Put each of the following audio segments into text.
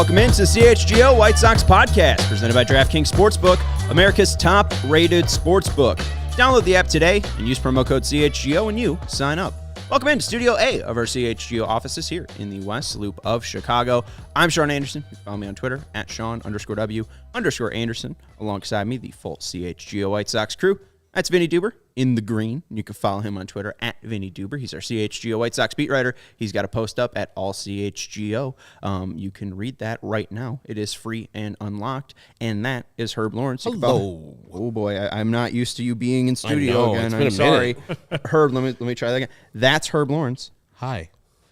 Welcome into the CHGO White Sox Podcast, presented by DraftKings Sportsbook, America's top-rated sportsbook. Download the app today and use promo code CHGO when you sign up. Welcome into Studio A of our CHGO offices here in the West Loop of Chicago. I'm Sean Anderson. You can follow me on Twitter at Sean_W_Anderson. Alongside me, the full CHGO White Sox crew. That's Vinnie Duber in the green. You can follow him on Twitter at Vinnie Duber. He's our CHGO White Sox beat writer. He's got a post up at All CHGO. You can read that right now. It is free and unlocked. And that is Herb Lawrence. Hello. Oh boy, I'm not used to you being in studio again. I'm sorry. Herb, let me try that again. That's Herb Lawrence. Hi.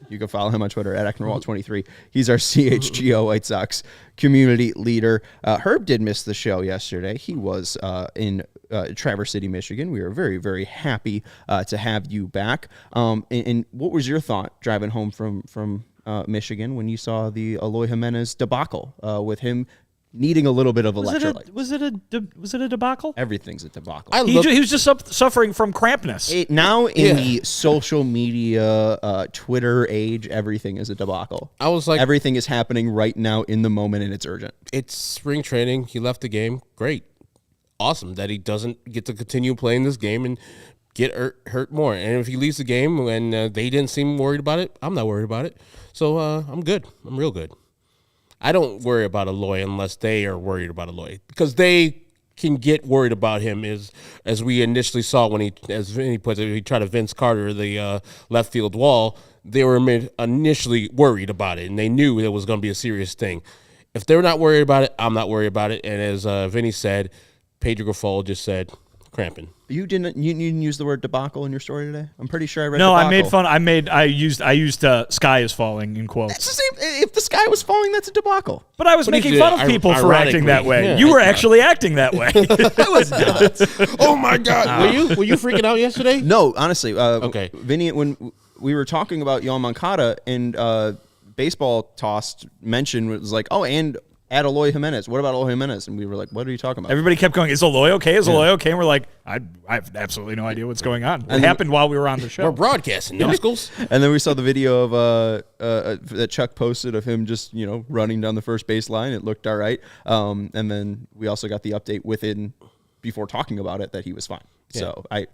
You can follow him on Twitter at Ecknerwall23. He's our CHGO White Sox community leader. Herb did miss the show yesterday. He was in Traverse City, Michigan. We were very, very happy to have you back. And what was your thought driving home from Michigan when you saw the Eloy Jimenez debacle with him needing a little bit of electrolyte? Was it a debacle? Everything's a debacle. He was just suffering from crampness. Now in the social media, Twitter age, everything is a debacle. I was like, everything is happening right now in the moment, and it's urgent. It's spring training. He left the game. Great. Awesome that he doesn't get to continue playing this game and get hurt more. And if he leaves the game and they didn't seem worried about it, I'm not worried about it. So I'm good. I'm real good. I don't worry about Eloy unless they are worried about Eloy, because they can get worried about him as we initially saw when he tried to Vince Carter the left field wall. They were initially worried about it, and they knew it was going to be a serious thing. If they're not worried about it, I'm not worried about it. And as Vinny said, Pedro Grifol just said cramping. You didn't use the word debacle in your story today? I'm pretty sure I read No, debacle. I made fun. I used sky is falling in quotes. That's the same. If the sky was falling, that's a debacle. But I was making fun of people for acting that way. Yeah. You were actually acting that way. I was not. Oh my God! Were you freaking out yesterday? No, honestly. Okay. Vinny, when we were talking about Yoan Moncada and baseball tossed mention was like, oh, and at Eloy Jimenez. What about Eloy Jimenez? And we were like, what are you talking about? Everybody kept going, is Eloy okay? Is Eloy okay? And we're like, I have absolutely no idea what's going on. It happened while we were on the show. We're broadcasting, numbskulls. And then we saw the video of that Chuck posted of him just, running down the first baseline. It looked all right. And then we also got the update before talking about it that he was fine. Yeah. So I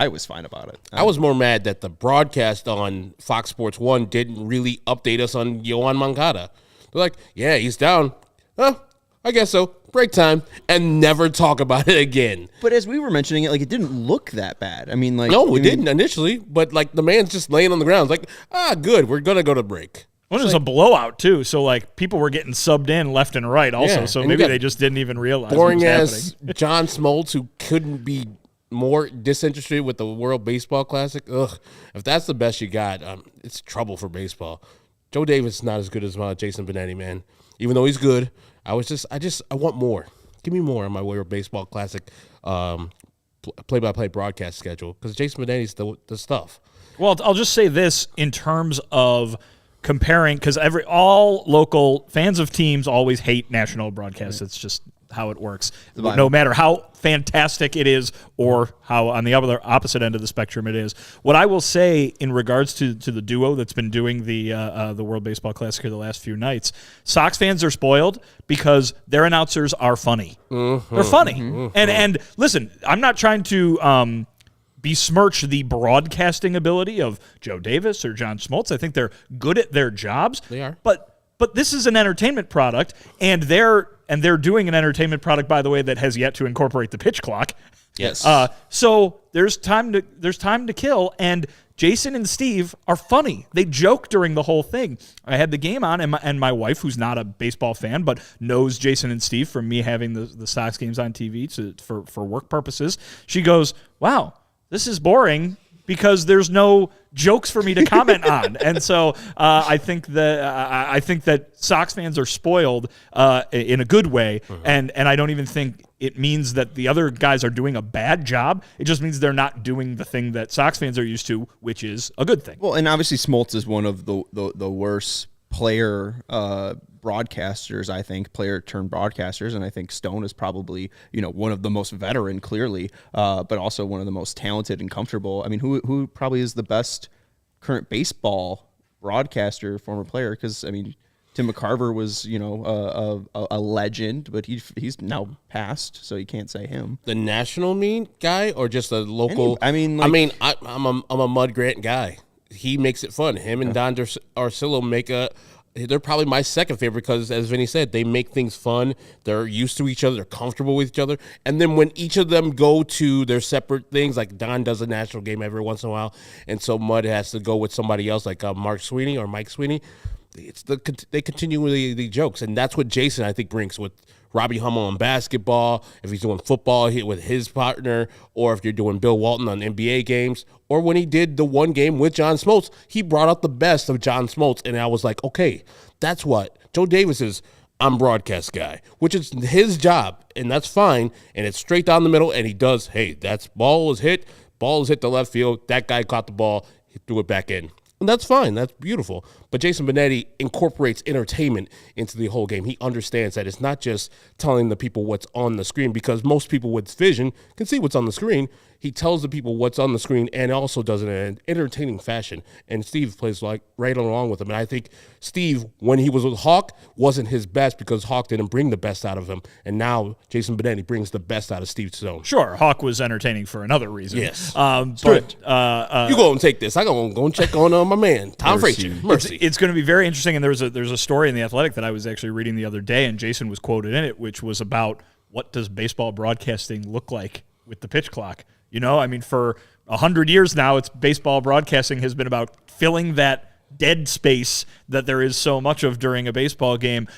was fine about it. I was more mad that the broadcast on Fox Sports 1 didn't really update us on Yoan Moncada. They're like, yeah, he's down. Oh, I guess so. Break time, and never talk about it again. But as we were mentioning it, it didn't look that bad. I mean, no, it didn't initially. But the man's just laying on the ground. It's like, good, we're gonna go to break. Well, it was a blowout too, so people were getting subbed in left and right also. Yeah. So and maybe they just didn't even realize. Boring as John Smoltz, who couldn't be more disinterested with the World Baseball Classic. Ugh, if that's the best you got, it's trouble for baseball. Joe Davis is not as good as Jason Benetti, man. Even though he's good, I want more. Give me more on my World Baseball Classic play-by-play broadcast schedule, because Jason Benetti's the stuff. Well, I'll just say this in terms of comparing, because all local fans of teams always hate national broadcasts. It's just how it works. No matter how fantastic it is or how on the opposite end of the spectrum it is. What I will say in regards to the duo that's been doing the World Baseball Classic here the last few nights, Sox fans are spoiled because their announcers are funny. Mm-hmm. They're funny. Mm-hmm. And listen, I'm not trying to besmirch the broadcasting ability of Joe Davis or John Smoltz. I think they're good at their jobs. They are. But this is an entertainment product, and they're doing an entertainment product, by the way, that has yet to incorporate the pitch clock. Yes. So there's time to kill, and Jason and Steve are funny. They joke during the whole thing. I had the game on, and my wife, who's not a baseball fan but knows Jason and Steve from me having the Sox games on TV for work purposes, she goes, "Wow, this is boring," because there's no jokes for me to comment on. And so I think that Sox fans are spoiled in a good way, and I don't even think it means that the other guys are doing a bad job. It just means they're not doing the thing that Sox fans are used to, which is a good thing. Well, and obviously Smoltz is one of the worst player broadcasters, I think, player-turned broadcasters, and I think Stone is probably, one of the most veteran, clearly, but also one of the most talented and comfortable. I mean, who probably is the best current baseball broadcaster, former player? Because, I mean, Tim McCarver was, a legend, but he's now passed, so you can't say him. The national guy or just a local? I'm a Mud Grant guy. He makes it fun. Him and Don Arcillo they're probably my second favorite because, as Vinny said, they make things fun. They're used to each other. They're comfortable with each other. And then when each of them go to their separate things, like Don does a national game every once in a while, and so Mud has to go with somebody else, like Mike Sweeney. They continue the jokes, and that's what Jason, I think, brings with Robbie Hummel on basketball, if he's doing football with his partner, or if you're doing Bill Walton on NBA games, or when he did the one game with John Smoltz, he brought out the best of John Smoltz, and I was like, okay, that's what Joe Davis is. I'm broadcast guy, which is his job, and that's fine, and it's straight down the middle, and he does, hey, ball is hit the left field, that guy caught the ball, he threw it back in. And that's fine. That's beautiful. But Jason Benetti incorporates entertainment into the whole game. He understands that it's not just telling the people what's on the screen, because most people with vision can see what's on the screen. He tells the people what's on the screen and also does it in an entertaining fashion. And Steve plays right along with him. And I think Steve, when he was with Hawk, wasn't his best because Hawk didn't bring the best out of him. And now Jason Benetti brings the best out of Steve Stone. Sure, Hawk was entertaining for another reason. Yes. But you go and take this. I go and check on my man, Tom Frazier. Mercy. It's going to be very interesting. And there's a story in The Athletic that I was actually reading the other day, and Jason was quoted in it, which was about what does baseball broadcasting look like with the pitch clock. For 100 years now, it's baseball broadcasting has been about filling that dead space that there is so much of during a baseball game,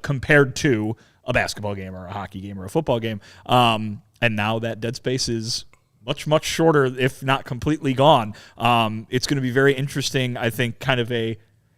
compared to a basketball game or a hockey game or a football game. And now that dead space is much, much shorter, if not completely gone. It's going to be very interesting, I think,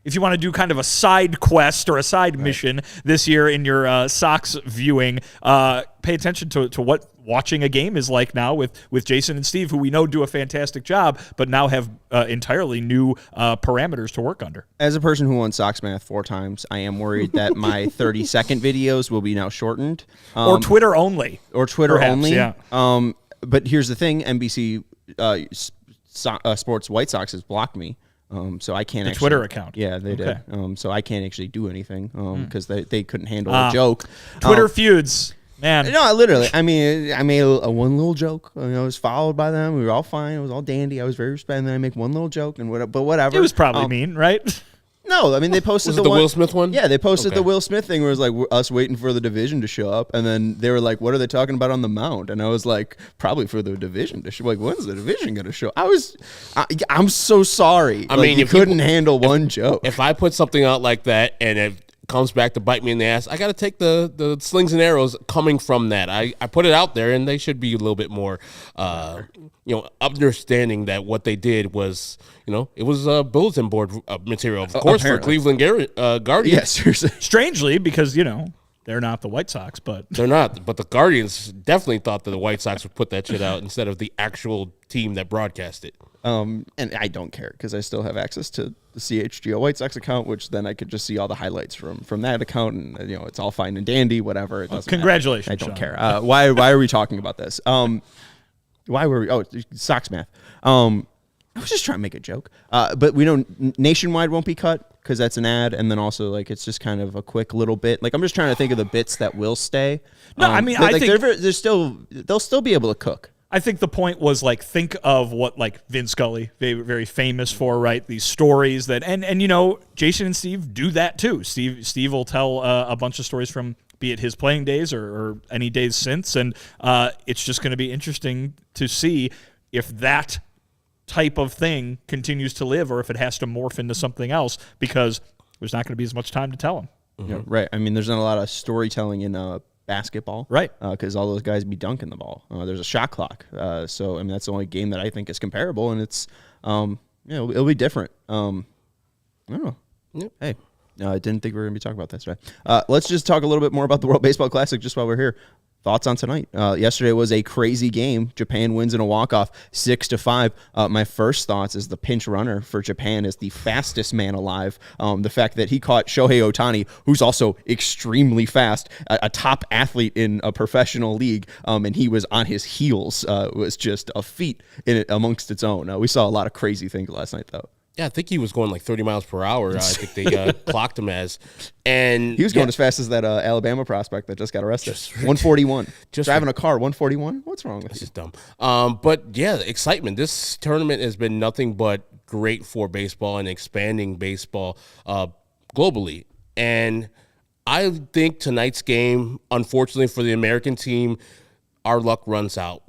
if you want to do kind of a side quest or a side mission this year in your Sox viewing, pay attention to what watching a game is like now with Jason and Steve, who we know do a fantastic job, but now have entirely new parameters to work under. As a person who won Sox Math 4 times, I am worried that my 30-second videos will be now shortened. Or Twitter only. Perhaps, yeah. But here's the thing, NBC Sports White Sox has blocked me. So I can't the actually, Twitter account. Yeah, they did. So I can't actually do anything because they couldn't handle a joke. Twitter feuds, man. No, literally. I made a one little joke. I was followed by them. We were all fine. It was all dandy. I was very respectful. And then I make one little joke, but whatever. It was probably mean, right? No, they posted was it the Will Smith one? Yeah, they posted the Will Smith thing where it was like us waiting for the division to show up, and then they were like, "What are they talking about on the mound?" And I was like, "Probably for the division to show." Like, when's the division going to show? I'm so sorry. You couldn't handle one joke. If I put something out like that and it comes back to bite me in the ass, I got to take the slings and arrows coming from that. I put it out there, and they should be a little bit more, understanding that what they did was, it was bulletin board material, of course, apparently. for Cleveland Guardians. Yes, seriously. Strangely, because they're not the White Sox, but they're not. But the Guardians definitely thought that the White Sox would put that shit out instead of the actual team that broadcast it. And I don't care because I still have access to the CHGO White Sox account, which then I could just see all the highlights from that account, and it's all fine and dandy, whatever. It doesn't congratulations, matter. I don't Sean. care. Why are we talking about this? Why were we? Oh, Sox Math. I was just trying to make a joke. But we know Nationwide won't be cut because that's an ad, and then also it's just kind of a quick little bit. I'm just trying to think of the bits that will stay. No, I think they'll still be able to cook. I think the point was think of what Vin Scully, very, very famous for, right? These stories that, and Jason and Steve do that too. Steve will tell a bunch of stories from, be it his playing days or any days since, and it's just going to be interesting to see if that type of thing continues to live or if it has to morph into something else, because there's not going to be as much time to tell them. Mm-hmm. Yeah, right. There's not a lot of storytelling in basketball, right? Because all those guys be dunking the ball. There's a shot clock, so that's the only game that I think is comparable, and it's it'll be different. I don't know. Yep. Hey, I didn't think we were gonna be talking about this today. Let's just talk a little bit more about the World Baseball Classic just while we're here. Thoughts on tonight? Yesterday was a crazy game. Japan wins in a walk-off 6-5. My first thoughts is the pinch runner for Japan is the fastest man alive. The fact that he caught Shohei Ohtani, who's also extremely fast, a top athlete in a professional league, and he was on his heels, was just a feat amongst its own. We saw a lot of crazy things last night, though. Yeah, I think he was going like 30 miles per hour. I think they clocked him as. And he was going as fast as that Alabama prospect that just got arrested. 141. Just driving a car, 141? What's wrong with This you? is dumb. But, yeah, excitement. This tournament has been nothing but great for baseball and expanding baseball globally. And I think tonight's game, unfortunately for the American team, our luck runs out.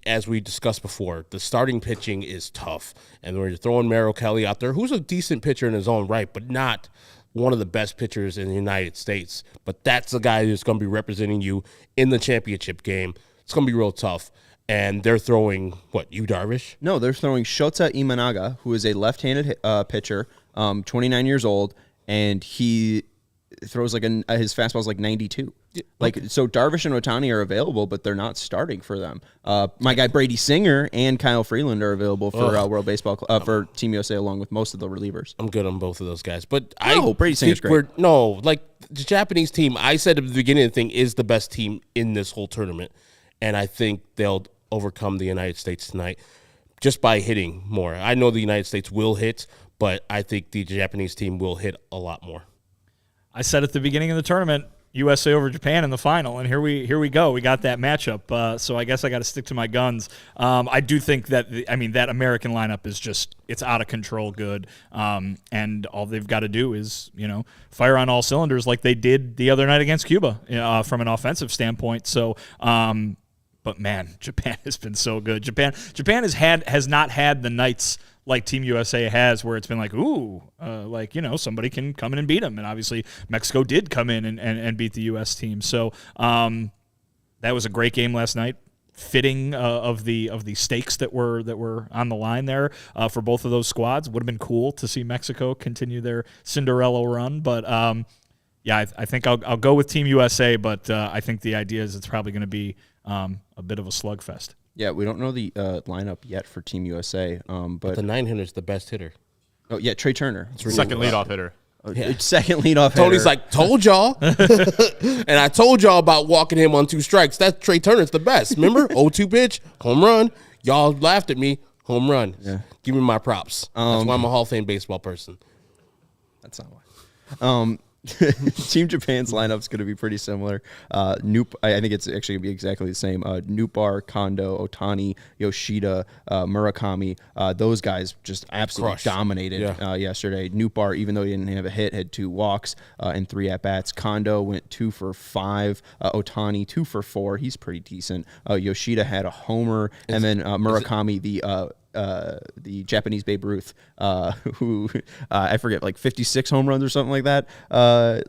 As we discussed before, the starting pitching is tough. And when you're throwing Merrill Kelly out there, who's a decent pitcher in his own right, but not one of the best pitchers in the United States. But that's the guy who's going to be representing you in the championship game. It's going to be real tough. And they're throwing, Yu Darvish? No, they're throwing Shota Imanaga, who is a left-handed pitcher, 29 years old, and he throws his fastball is 92. So Darvish and Ohtani are available, but they're not starting for them. My guy Brady Singer and Kyle Freeland are available for World Baseball for Team USA, along with most of the relievers. I'm good on both of those guys, but Brady Singer's great. The Japanese team. I said at the beginning of the thing is the best team in this whole tournament, and I think they'll overcome the United States tonight just by hitting more. I know the United States will hit, but I think the Japanese team will hit a lot more. I said at the beginning of the tournament, USA over Japan in the final, and here we go. We got that matchup. So I guess I got to stick to my guns. I do think that that American lineup is it's out of control good, and all they've got to do is fire on all cylinders like they did the other night against Cuba from an offensive standpoint. So. But man, Japan has been so good. Japan has not had the nights like Team USA has, where it's been somebody can come in and beat them. And obviously Mexico did come in and beat the U.S. team. So that was a great game last night. Fitting of the stakes that were on the line there for both of those squads. Would have been cool to see Mexico continue their Cinderella run, but I think I'll go with Team USA. But I think the idea is it's probably going to be a bit of a slugfest. Yeah, we don't know the lineup yet for Team USA, but the 9-hitter is the best hitter. Oh yeah, Trey Turner, second leadoff hitter. Second leadoff hitter. Tony's like, told y'all, and I told y'all about walking him on 2 strikes. That's Trey Turner's the best. Remember, 0-2 pitch, home run. Y'all laughed at me, home run. Yeah. Give me my props. That's why I'm a Hall of Fame baseball person. That's not why. Team Japan's lineup is going to be pretty similar. I think it's actually going to be exactly the same. Nootbaar, Kondo, Ohtani, Yoshida, Murakami. Those guys just absolutely dominated yesterday. Nootbaar, even though he didn't have a hit, had 2 walks and 3 at-bats. Kondo went 2 for 5. Ohtani, 2 for 4. He's pretty decent. Yoshida had a homer. And then Murakami, the Japanese Babe Ruth, who I forget, 56 home runs or something like that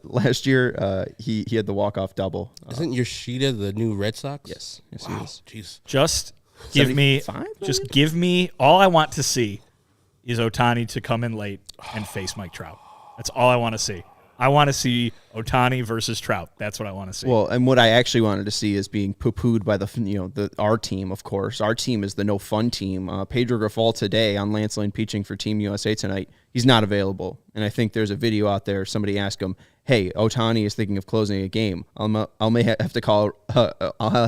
last year. He had the walk-off double. Isn't Yoshida the new Red Sox? Yes, wow. He is. Jeez. Just give me all I want to see is Ohtani to come in late and face Mike Trout. That's all I want to see. I want to see Ohtani versus Trout. That's what I want to see. Well, and what I actually wanted to see is being poo-pooed by our team, of course. Our team is the no fun team. Pedro Grifol today on Lance Lynn pitching for Team USA tonight. He's not available, and I think there's a video out there. Somebody asked him, "Hey, Ohtani is thinking of closing a game. I'll have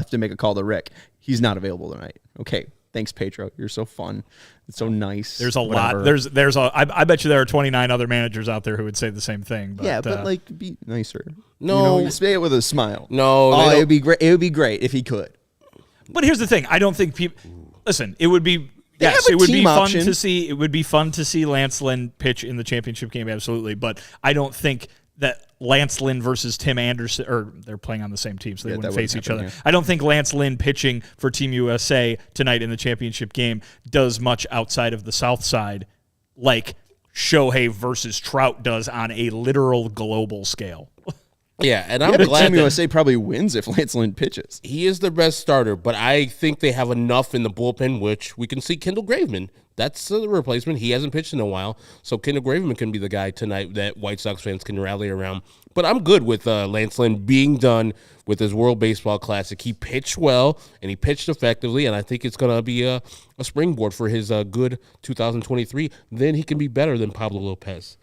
to make a call to Rick. He's not available tonight." Okay. Thanks, Pedro. You're so fun. It's so nice. There's a lot. I bet you there are 29 other managers out there who would say the same thing. But, be nicer. No, say it with a smile. No, it would be great. It would be great if he could. But here's the thing. I don't think people listen. It would be it would be fun to see. It would be fun to see Lance Lynn pitch in the championship game. Absolutely, but I don't think that Lance Lynn versus Tim Anderson, or they're playing on the same team, so they wouldn't face each other. Yeah. I don't think Lance Lynn pitching for Team USA tonight in the championship game does much outside of the South Side like Shohei versus Trout does on a literal global scale. Yeah, and I'm glad Team USA probably wins if Lance Lynn pitches. He is the best starter, but I think they have enough in the bullpen, which we can see Kendall Graveman. That's the replacement. He hasn't pitched in a while, so Kendall Graveman can be the guy tonight that White Sox fans can rally around. But I'm good with Lance Lynn being done with his World Baseball Classic. He pitched well, and he pitched effectively, and I think it's going to be a springboard for his good 2023. Then he can be better than Pablo Lopez.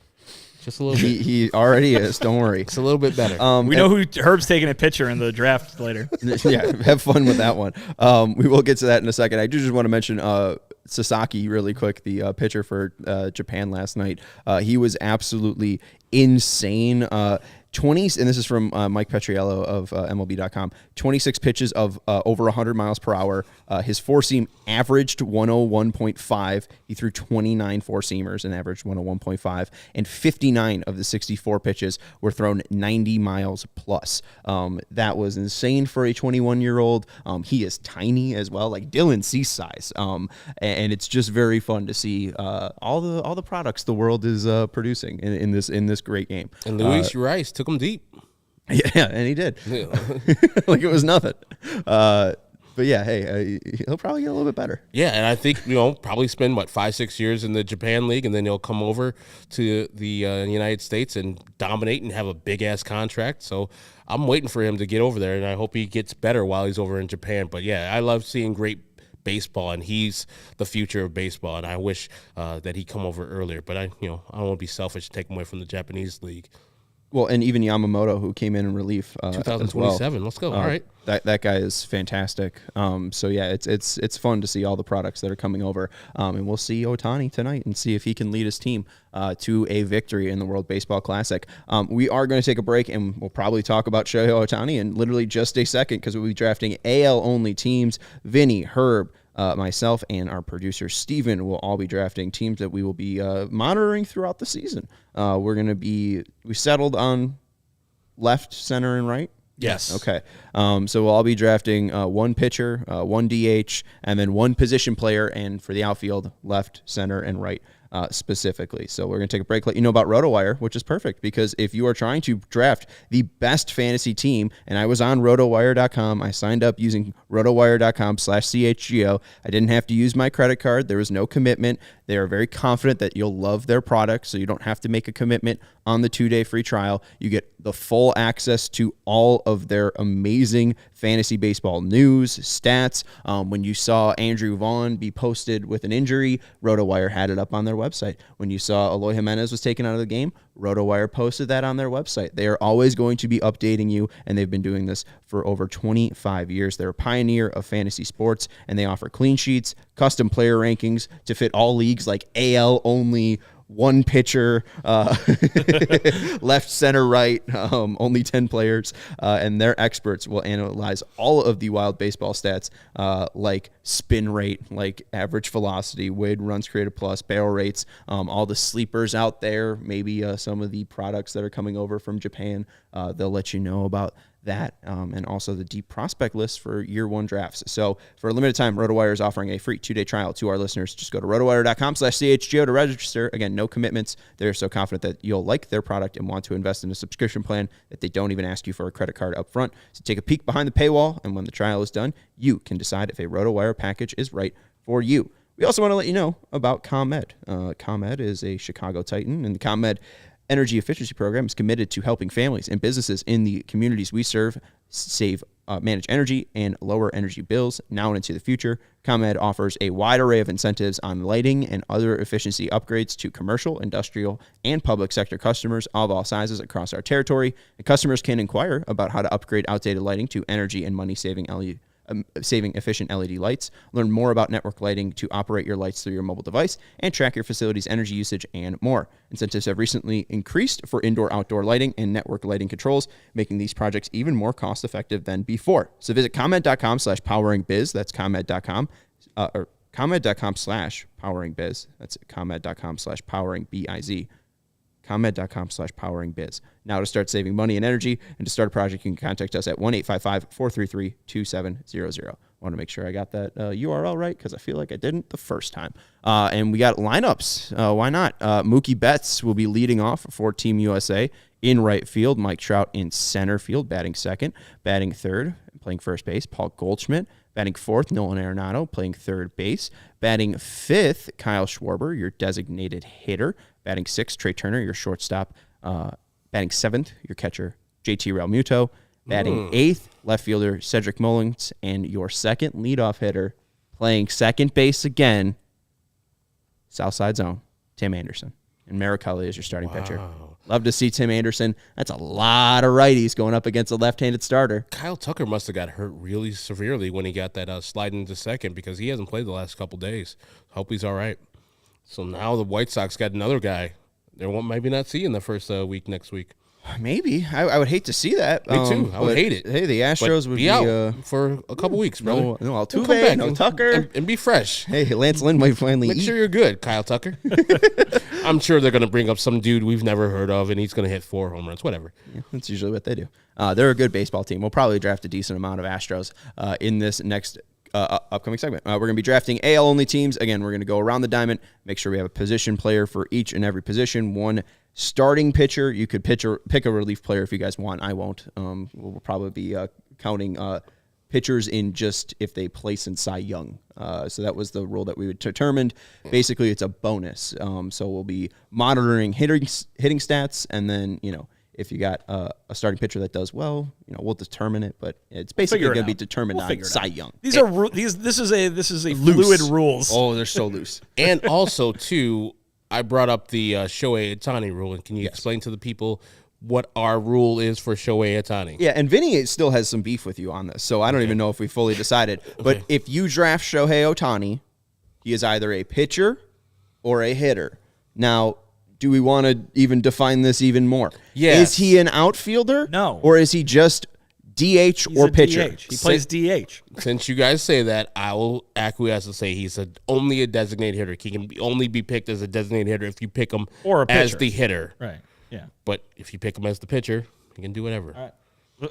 Just a little bit. He already is. Don't worry. It's a little bit better. We know who Herb's taking a picture in the draft later. Yeah, have fun with that one. We will get to that in a second. I do just want to mention Sasaki really quick, the pitcher for Japan last night. He was absolutely insane. 20, and this is from Mike Petriello of MLB.com, 26 pitches of over 100 miles per hour. His four-seam averaged 101.5. He threw 29 four-seamers and averaged 101.5, and 59 of the 64 pitches were thrown 90 miles plus. That was insane for a 21-year-old. He is tiny as well, like Dylan Cease size, and it's just very fun to see all the products the world is producing in this great game. And Luis Rice took him deep. Yeah, and he did. Yeah. Like it was nothing. But yeah, hey, he'll probably get a little bit better. Yeah, and I think, probably spend, 5-6 years in the Japan League, and then he'll come over to the United States and dominate and have a big-ass contract. So I'm waiting for him to get over there, and I hope he gets better while he's over in Japan. But, yeah, I love seeing great baseball, and he's the future of baseball, and I wish that he'd come over earlier. But, I don't want to be selfish and take him away from the Japanese League. Well, and even Yamamoto, who came in relief 2027. Well. Let's go. All right. That guy is fantastic. So yeah, it's fun to see all the products that are coming over. And we'll see Ohtani tonight and see if he can lead his team to a victory in the World Baseball Classic. We are going to take a break, and we'll probably talk about Shohei Ohtani in literally just a second, because we'll be drafting AL only teams. Vinny, Herb, myself, and our producer Steven will all be drafting teams that we will be monitoring throughout the season. We settled on left, center, and right. Yes. Okay. So we'll all be drafting one pitcher, one DH, and then one position player, and for the outfield, left, center, and right. Specifically. So we're going to take a break, let you know about RotoWire, which is perfect, because if you are trying to draft the best fantasy team, and I was on rotowire.com, I signed up using rotowire.com/CHGO. I didn't have to use my credit card. There was no commitment. They are very confident that you'll love their product, so you don't have to make a commitment on the 2-day free trial. You get the full access to all of their amazing fantasy baseball news, stats. When you saw Andrew Vaughn be posted with an injury, RotoWire had it up on their website. When you saw Eloy Jimenez was taken out of the game, RotoWire posted that on their website. They are always going to be updating you, and they've been doing this for over 25 years. They're a pioneer of fantasy sports, and they offer clean sheets, custom player rankings to fit all leagues, like AL only, one pitcher, left, center, right, only 10 players, and their experts will analyze all of the wild baseball stats, like spin rate, like average velocity, weighted runs created plus, barrel rates, all the sleepers out there, maybe some of the products that are coming over from Japan. They'll let you know about that, and also the deep prospect list for year one drafts. So for a limited time, RotoWire is offering a free 2-day trial to our listeners. Just go to rotowire.com/CHGO to register. Again, no commitments. They're so confident that you'll like their product and want to invest in a subscription plan that they don't even ask you for a credit card up front. So take a peek behind the paywall, and when the trial is done, you can decide if a RotoWire package is right for you. We also want to let you know about ComEd. ComEd is a Chicago Titan, and the ComEd Energy Efficiency Program is committed to helping families and businesses in the communities we serve manage energy and lower energy bills now and into the future. ComEd offers a wide array of incentives on lighting and other efficiency upgrades to commercial, industrial, and public sector customers of all sizes across our territory. And customers can inquire about how to upgrade outdated lighting to energy and money-saving efficient LED lights. Learn more about network lighting to operate your lights through your mobile device and track your facility's energy usage and more. Incentives have recently increased for indoor-outdoor lighting and network lighting controls, making these projects even more cost-effective than before. So visit ComEd.com/poweringbiz. That's ComEd.com, or ComEd.com/poweringbiz. That's ComEd.com/poweringbiz. ComEd.com/poweringbiz. Now to start saving money and energy and to start a project, you can contact us at 1-855-433-2700. I want to make sure I got that URL right, because I feel like I didn't the first time. And we got lineups. Why not? Mookie Betts will be leading off for Team USA in right field. Mike Trout in center field, batting second. Batting third, playing first base, Paul Goldschmidt. Batting fourth, Nolan Arenado, playing third base. Batting fifth, Kyle Schwarber, your designated hitter. Batting sixth, Trey Turner, your shortstop. Batting seventh, your catcher, JT Realmuto. Batting eighth, left fielder Cedric Mullins. And your second leadoff hitter, playing second base again, Southside Zone, Tim Anderson. and Merrikelly is your starting pitcher. Love to see Tim Anderson. That's a lot of righties going up against a left-handed starter. Kyle Tucker must have got hurt really severely when he got that slide into second because he hasn't played the last couple days. Hope he's all right. So now the White Sox got another guy they won't maybe not see in the first week next week. Maybe. I would hate to see that. Me too. I would hate it. Hey, the Astros would be out for a couple weeks, brother. No Come Altuve, back no Tucker. And be fresh. Hey, Lance Lynn might finally Make eat. sure you're good, Kyle Tucker. I'm sure they're going to bring up some dude we've never heard of, and he's going to hit 4 home runs, whatever. Yeah, that's usually what they do. They're a good baseball team. We'll probably draft a decent amount of Astros in this next upcoming segment. We're going to be drafting AL-only teams. Again, we're going to go around the diamond, make sure we have a position player for each and every position, one starting pitcher. You could pick a relief player if you guys want. I won't. We'll probably be counting pitchers in just if they place in Cy Young. So that was the rule that we determined. Basically, it's a bonus. So we'll be monitoring hitting stats, and then if you got a starting pitcher that does well, we'll determine it. But it's basically going to be determined on Cy Young. These are this is a fluid rules. Oh, they're so loose. And also, too, I brought up the Shohei Ohtani rule, and can you explain to the people what our rule is for Shohei Ohtani? Yeah, and Vinny still has some beef with you on this, so I don't even know if we fully decided. But if you draft Shohei Ohtani, he is either a pitcher or a hitter. Now, do we want to even define this even more? Yes. Is he an outfielder? No. Or is he just DH or pitcher? DH. He plays DH. Since you guys say that, I will acquiesce and say he's only a designated hitter. He can only be picked as a designated hitter if you pick him as the hitter. Right. Yeah. But if you pick him as the pitcher, he can do whatever. All right.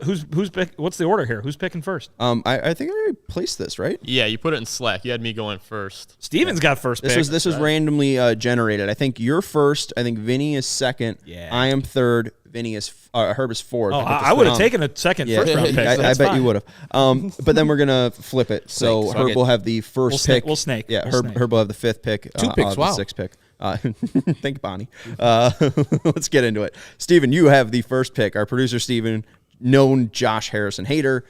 Who's pick? What's the order here? Who's picking first? I think I already placed this, right? Yeah, you put it in Slack. You had me going first. Steven's got first pick. This was randomly generated. I think you're first. I think Vinny is second. Yeah. I am third. Vinny is Herb is fourth. Oh, I would have taken a second first round pick. I bet you would have. But then we're gonna flip it. So Herb will have the first pick. We'll snake. Yeah, We'll snake. Herb will have the fifth pick. 2 picks. The sixth pick. Thank Bonnie. Let's get into it. Steven, you have the first pick. Our producer Steven, known Josh Harrison hater.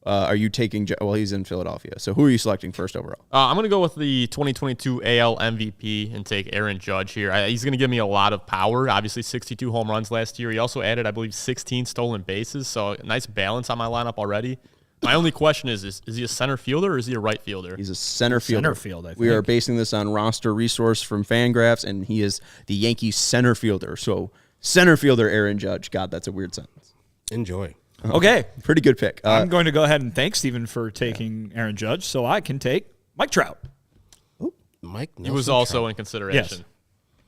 Are you taking? Well, he's in Philadelphia. So who are you selecting first overall? I'm going to go with the 2022 AL MVP and take Aaron Judge here. He's going to give me a lot of power. Obviously, 62 home runs last year. He also added, I believe, 16 stolen bases. So a nice balance on my lineup already. My only question is he a center fielder or is he a right fielder? He's a center fielder. Center field, I think. We are basing this on roster resource from Fangraphs, and he is the Yankees center fielder. So center fielder Aaron Judge. God, that's a weird sentence. Enjoy. Okay. Pretty good pick. I'm going to go ahead and thank Steven for taking Aaron Judge, so I can take Mike Trout. Mike Nelson He was also in consideration. Yes.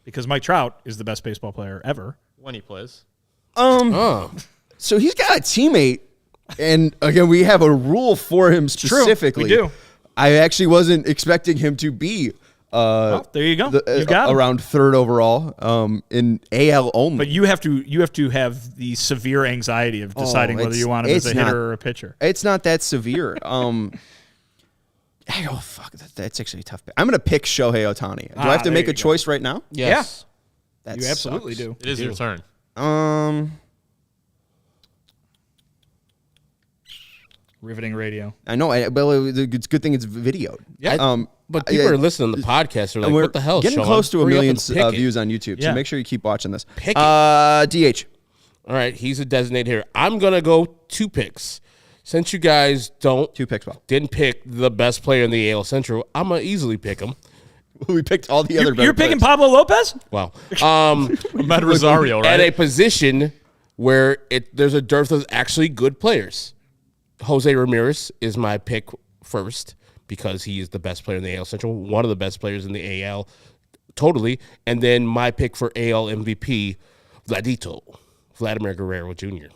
Because Mike Trout is the best baseball player ever. When he plays. So he's got a teammate, and again, we have a rule for him specifically. We do. I actually wasn't expecting him to be Well, there you go. You've got him. around third overall in AL only. But you have to have the severe anxiety of deciding whether you want him as a hitter or a pitcher. It's not that severe. Oh fuck, that's actually a tough pick. I'm gonna pick Shohei Ohtani. Do I have to there make a you go. choice right now? Yes. That You absolutely sucks. do. It is your turn. Riveting radio. I know, but it's a good thing it's videoed. Yeah. But people are listening to the podcast. They're like, we're what the hell, getting Sean? close to a Hurry up million and pick it. views on YouTube, Yeah. so make sure you keep watching this. Pick DH. All right, he's a designated hitter. I'm going to go 2 picks. Since you guys 2 picks, well. didn't pick the best player in the AL Central, I'm going to easily pick him. We picked all the other better You're picking players. Pablo Lopez? Well, Amed Rosario, right? at a position where there's a dearth of actually good players. Jose Ramirez is my pick first because he is the best player in the AL Central, one of the best players in the AL totally. And then my pick for AL MVP, Vladimir Guerrero Jr.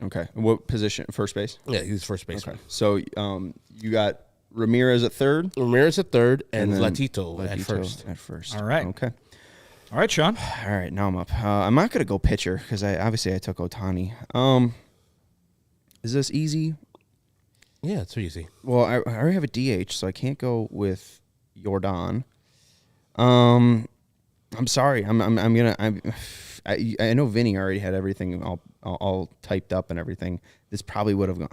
Okay. What position? First base? Yeah, he's first baseman. So you got Ramirez at third? Ramirez at third and then Latito at Latito first. At first. All right. Okay. All right, Sean. All right, now I'm up. I'm not going to go pitcher because I took Ohtani. Is this easy? Yeah, it's easy. Well, I already have a DH, so I can't go with Jordan. I'm sorry. I know Vinny already had everything all typed up and everything. This probably would have gone.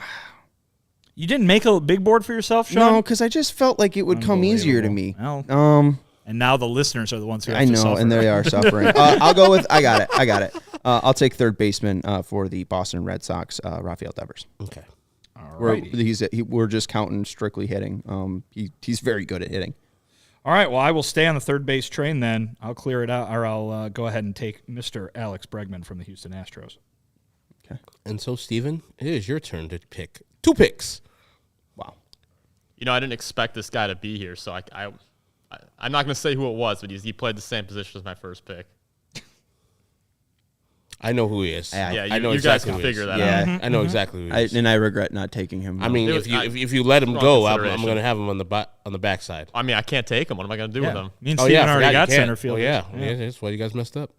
You didn't make a big board for yourself, Sean? No, because I just felt like it would come easier to me. Well, And now the listeners are the ones who have I to know, suffer. and they are suffering. I'll go with. I got it. I'll take third baseman for the Boston Red Sox, Rafael Devers. Okay. We're just counting strictly hitting. He's very good at hitting. All right, well, I will stay on the third base train then. I'll clear it out, or I'll go ahead and take Mr. Alex Bregman from the Houston Astros. Okay. And so, Steven, it is your turn to pick 2 picks. Wow. I didn't expect this guy to be here, so I'm not going to say who it was, but he played the same position as my first pick. I know who he is. Yeah, I know you guys exactly can who he figure is. that out. Yeah, I know exactly who he is. And I regret not taking him. I mean, It was- if you let him strong go, I'm consideration. going to have him on the backside. I mean, I can't take him. What am I going to do with him? Me and Oh, Steven yeah, I already forgot got you can't. center field. Oh, yeah. That's why you guys messed up.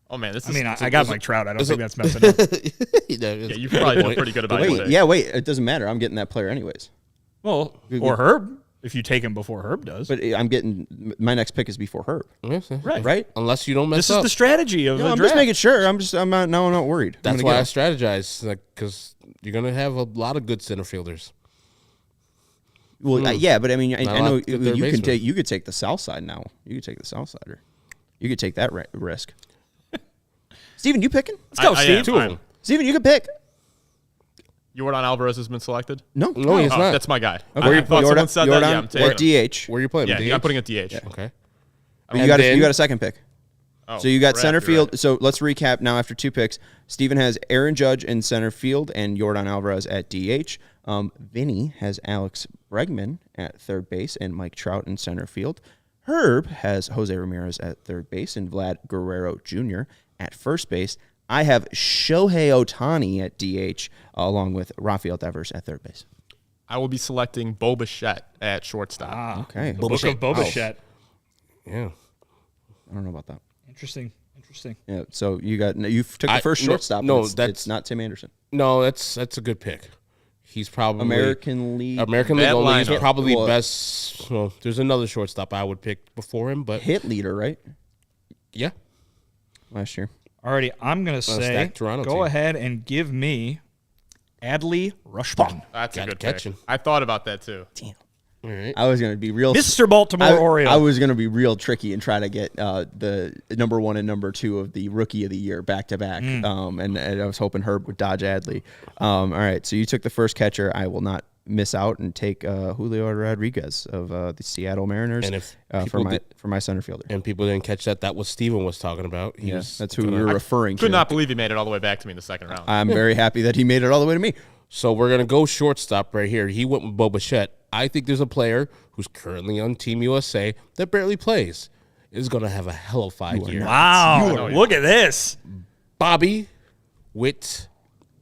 Oh, man, this I is... mean, I got Mike Trout. I don't think that's messing up. yeah, you probably feel pretty good about your pick. Wait. It doesn't matter. I'm getting that player anyways. Well, or Herb, if you take him before Herb does. But I'm getting my next pick is before Herb. Right? Unless you don't mess This up. is the strategy of No, the I'm draft. just making sure. I'm not worried. I'm That's gonna why I get him. strategize, because you're going to have a lot of good center fielders. Well, yeah, but I mean, I Not a know lot good third baseman. you could take the south side now. You could take the south sider. You could take that risk. Steven, you picking? Let's go, I Steve. am. Two of them. Steven, you could pick. Jordan Alvarez has been selected? No, No, he's not. That's my guy. Okay. I thought someone said that. Yeah, I'm taking at him. DH. Where are you playing? Yeah, DH? I'm putting a DH. Okay. But you And got then- you got a second pick. Oh, So you got correct, center you're field. right. So let's recap now after 2 picks. Steven has Aaron Judge in center field and Jordan Alvarez at DH. Vinny has Alex Bregman at third base and Mike Trout in center field. Herb has Jose Ramirez at third base and Vlad Guerrero Jr. at first base. I have Shohei Ohtani at DH along with Rafael Devers at third base. I will be selecting Bo Bichette at shortstop. Okay. Book of Boba Fett. Yeah. I don't know about that. Interesting. Yeah. So you took the first no, shortstop. no, it's, that's- it's not Tim Anderson. No, that's a good pick. He's probably American League American League Bad only. He's lineup. probably Well, best. Well, there's another shortstop I would pick before him, but hit leader, right? yeah. Last year. Alrighty, I'm going to say, stacked Toronto go team. ahead and give me Adley Rushman. That's a Got good catching. pick. I thought about that too. All right. I was going to be real. Mr. Baltimore Oriole. I was going to be real tricky and try to get the number 1 and number 2 of the Rookie of the Year back to back. And I was hoping Herb would dodge Adley. All right, so you took the first catcher. I will not miss out and take Julio Rodriguez of the Seattle Mariners And if for my center fielder. And people didn't catch that. That was Steven was talking about. He was That's who we gonna- were referring to. Could not believe he made it all the way back to me in the second round. I'm very happy that he made it all the way to me. So we're gonna go shortstop right here. He went with Bo Bichette. I think there's a player who's currently on Team USA that barely plays. Is gonna have a hell of a 5 year. Wow, look at this. Bobby Witt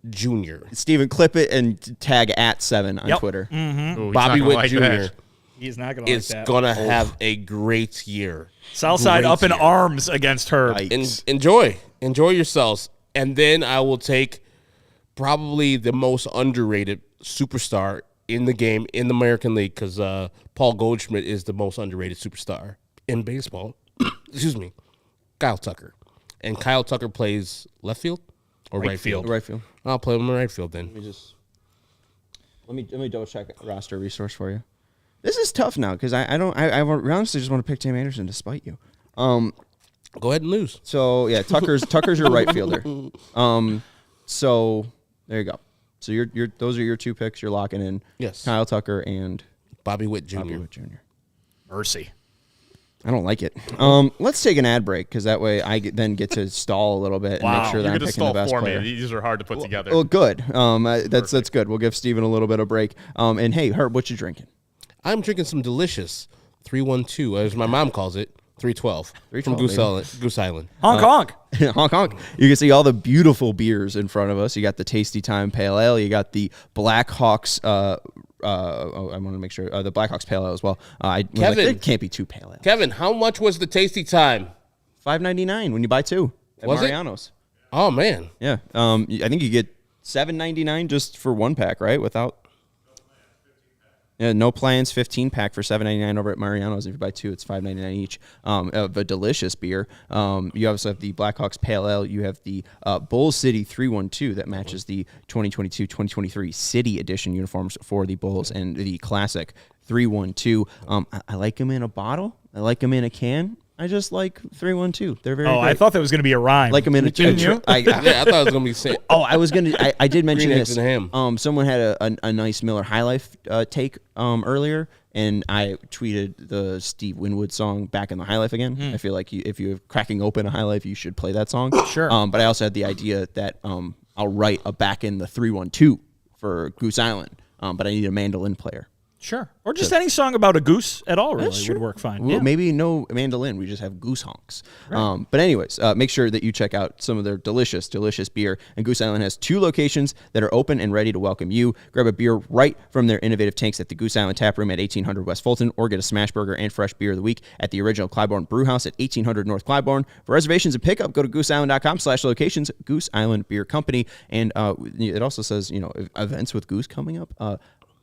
Jr. Steven, clip it and tag @7 on Yep. Twitter. Ooh, he's Bobby not Witt gonna like Jr. that. He's not going to like is that. gonna have a great year. Southside Great up in year. arms against Herb. Yikes. Enjoy yourselves, and then I will take probably the most underrated superstar in the game in the American League, because Paul Goldschmidt is the most underrated superstar in baseball. Excuse me, Kyle Tucker, and Kyle Tucker plays left field or right field. Right field. I'll play him in right field then. Let me double check roster resource for you. This is tough now because I honestly just want to pick Tim Anderson to spite you. Go ahead and lose. So yeah, Tucker's your right fielder. So there you go. So those are your 2 picks. You're locking in. Yes. Kyle Tucker and Bobby Witt Jr. Bobby Witt Jr. Mercy. I don't like it. Let's take an ad break because that way I then get to stall a little bit and Wow. make sure You that I'm could just picking the stall best for player. me. These are hard to put together. Well, good. That's good. We'll give Steven a little bit of break. And hey, Herb, what you drinking? I'm drinking some delicious 312, as my mom calls it, 312 from 312, Goose Island. Honk, honk. Honk honk. You can see all the beautiful beers in front of us. You got the Tasty Time Pale Ale. You got the Blackhawks. I want to make sure the Blackhawks Pale Ale as well. I was like, Kevin. it can't be 2 pale ale. Kevin, how much was the tasty time? $5.99 when you buy 2 at Was it? Mariano's. Oh, man. Yeah. I think you get $7.99 just for 1 pack, right? Without. Yeah, no plans, 15-pack for $7.99 over at Mariano's. If you buy 2, it's $5.99 each. Of a delicious beer. You also have the Blackhawks Pale Ale. You have the Bull City 312 that matches the 2022-2023 City Edition uniforms for the Bulls, and the classic 312. I like them in a bottle. I like them in a can. I just like 312. They're very great. I thought that was going to be a rhyme. Like them in a Didn't you? I thought it was going to be saying. I was gonna. I did mention Green eggs this. and ham. Someone had a nice Miller High Life take earlier, and I tweeted the Steve Winwood song "Back in the High Life" again. I feel like if you're cracking open a High Life, you should play that song. Sure. But I also had the idea that I'll write a "Back in the 312" for Goose Island, but I need a mandolin player. Sure. Or just any song about a goose at all really That's would true. work fine. Well, Yeah. maybe no mandolin. We just have goose honks. But anyways, make sure that you check out some of their delicious, delicious beer. And Goose Island has 2 locations that are open and ready to welcome you. Grab a beer right from their innovative tanks at the Goose Island Tap Room at 1800 West Fulton, or get a smash burger and fresh beer of the week at the original Clybourne Brew House at 1800 North Clybourne. For reservations and pickup, go to gooseisland.com/locations, Goose Island Beer Company. And it also says, events with Goose coming up.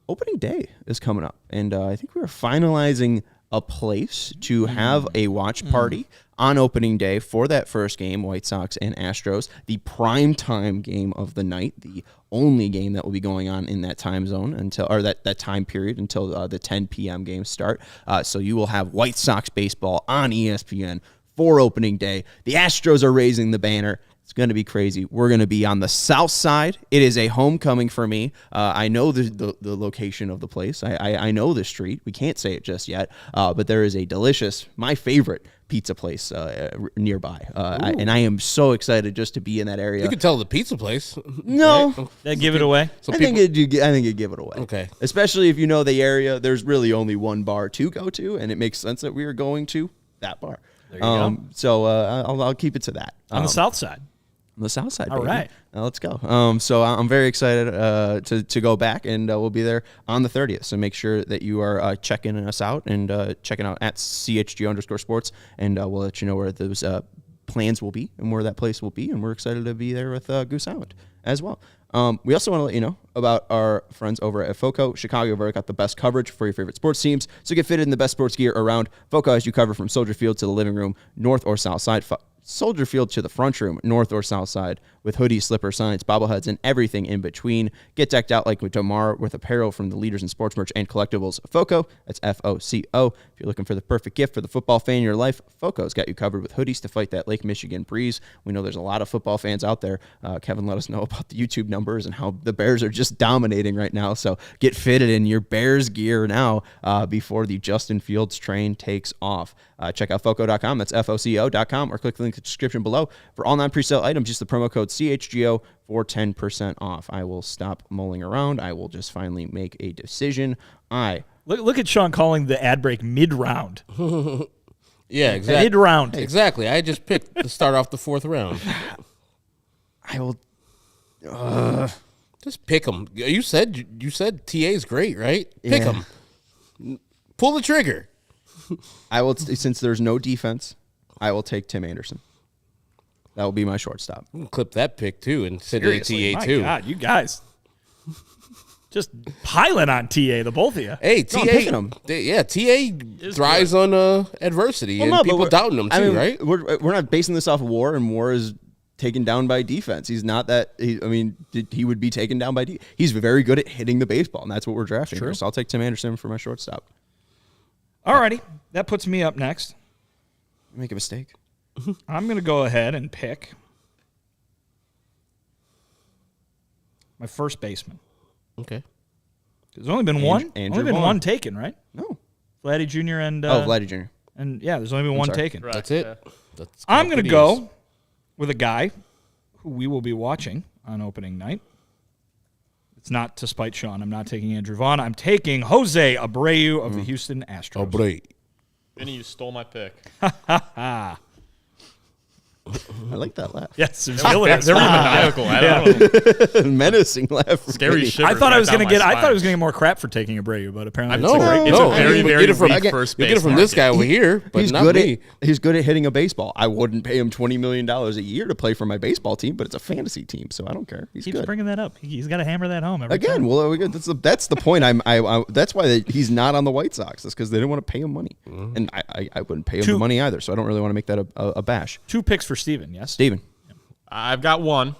Opening day is coming up, and I think we're finalizing a place to have a watch party on opening day for that first game, White Sox and Astros, the primetime game of the night, the only game that will be going on in that time zone that time period until the 10 p.m. games start. So you will have White Sox baseball on ESPN for opening day. The Astros are raising the banner. It's going to be crazy. We're going to be on the south side. It is a homecoming for me. I know the location of the place. I know the street. We can't say it just yet, but there is a delicious, my favorite pizza place nearby. And I am so excited just to be in that area. You could tell the pizza place. No. Right? That give it away. So I think it'd give it away. Okay. Especially if you know the area. There's really only one bar to go to, and it makes sense that we are going to that bar. There you go. So I'll keep it to that. On the south side. On the south side, All baby. right. Let's go. So I'm very excited to go back, and we'll be there on the 30th. So make sure that you are checking us out and checking out at CHGO_sports, and we'll let you know where those plans will be and where that place will be. And we're excited to be there with Goose Island as well. We also want to let you know about our friends over at FOCO. Chicago have already got the best coverage for your favorite sports teams. So get fitted in the best sports gear around. FOCO has you covered from Soldier Field to the living room, north or south side. Soldier Field to the front room, north or south side, with hoodies, slippers, signs, bobbleheads, and everything in between. Get decked out like with Damar with apparel from the leaders in sports merch and collectibles. FOCO, that's FOCO. If you're looking for the perfect gift for the football fan in your life, FOCO's got you covered with hoodies to fight that Lake Michigan breeze. We know there's a lot of football fans out there. Kevin let us know about the YouTube numbers and how the Bears are just dominating right now. So get fitted in your Bears gear now before the Justin Fields train takes off. Check out FOCO.com. That's FOCO.com, or click the link in the description below. For all non-presale items, use the promo code CHGO for 10% off. I will stop mulling around. I will just finally make a decision. Look at Sean calling the ad break mid-round. Yeah, exactly. Mid-round. Exactly. I just picked to start off the 4th round. I will. Just pick them. You said TA's great, right? Pick them. Pull the trigger. I will, since there's no defense, I will take Tim Anderson. That will be my shortstop. You can clip that pick too and send it Seriously, to my TA too. God, you guys just piling on TA, the both of you. Hey, No, I'm picking him. TA thrives on adversity and people but doubting him too, right? We're not basing this off of war, and war is taken down by defense. He's not that. He would be taken down by defense. He's very good at hitting the baseball, and that's what we're drafting. True. So I'll take Tim Anderson for my shortstop. Alrighty, that puts me up next. Make a mistake. I'm going to go ahead and pick my first baseman. Okay. There's only been one. Andrew only been Vaughn. one taken, right? No. Vladdy Jr. and Vladdy Jr. and yeah, there's only been one sorry. taken. Correct, That's it. yeah. That's I'm going to pretty go with a guy who we will be watching on opening night. It's not to spite Sean. I'm not taking Andrew Vaughn. I'm taking Jose Abreu of the Houston Astros. Oh, great. Vinny, you stole my pick. I like that laugh. Yes, They were maniacal. I don't know. Menacing laugh. from Scary Vinny. shit. I thought I was going to get. I thought I was going going to get more crap for taking Abreu, but apparently No, It's a very, you very get it from, weak first you base get it from this guy over here, but He's not good me. he's good at hitting a baseball. I wouldn't pay him $20 million a year to play for my baseball team, but it's a fantasy team, so I don't care. He's keeps good. bringing that up. He's got to hammer that home every Again, time. well, that's the point. That's why he's not on the White Sox. That's because they didn't want to pay him money, and I wouldn't pay him the money either. So I don't really want to make that a bash. 2 picks for Steven, yes? Steven. I've got one.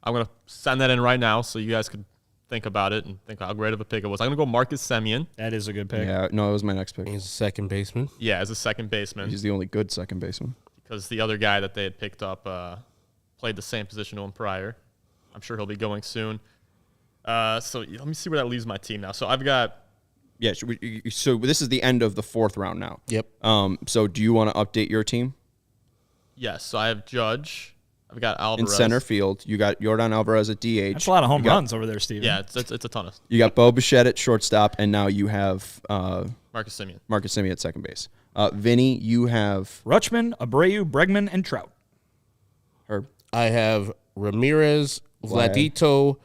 I'm going to send that in right now so you guys could think about it and think how great of a pick it was. I'm going to go Marcus Semien. That is a good pick. Yeah, no, it was my next pick. He's a second baseman. Yeah, as a second baseman. He's the only good second baseman. Because the other guy that they had picked up played the same position to him prior. I'm sure he'll be going soon. So let me see where that leaves my team now. So I've got... Yeah, so this is the end of the 4th round now. Yep. So do you want to update your team? Yes, so I have Judge. I've got Alvarez. In center field, you got Yordan Alvarez at DH. That's a lot of home runs over there, Steven. Yeah, it's a ton of... You got Bo Bichette at shortstop, and now you have Marcus Semien. Marcus Semien at second base. Vinny, you have Rutschman, Abreu, Bregman, and Trout. Herb. I have Ramirez, Vladito,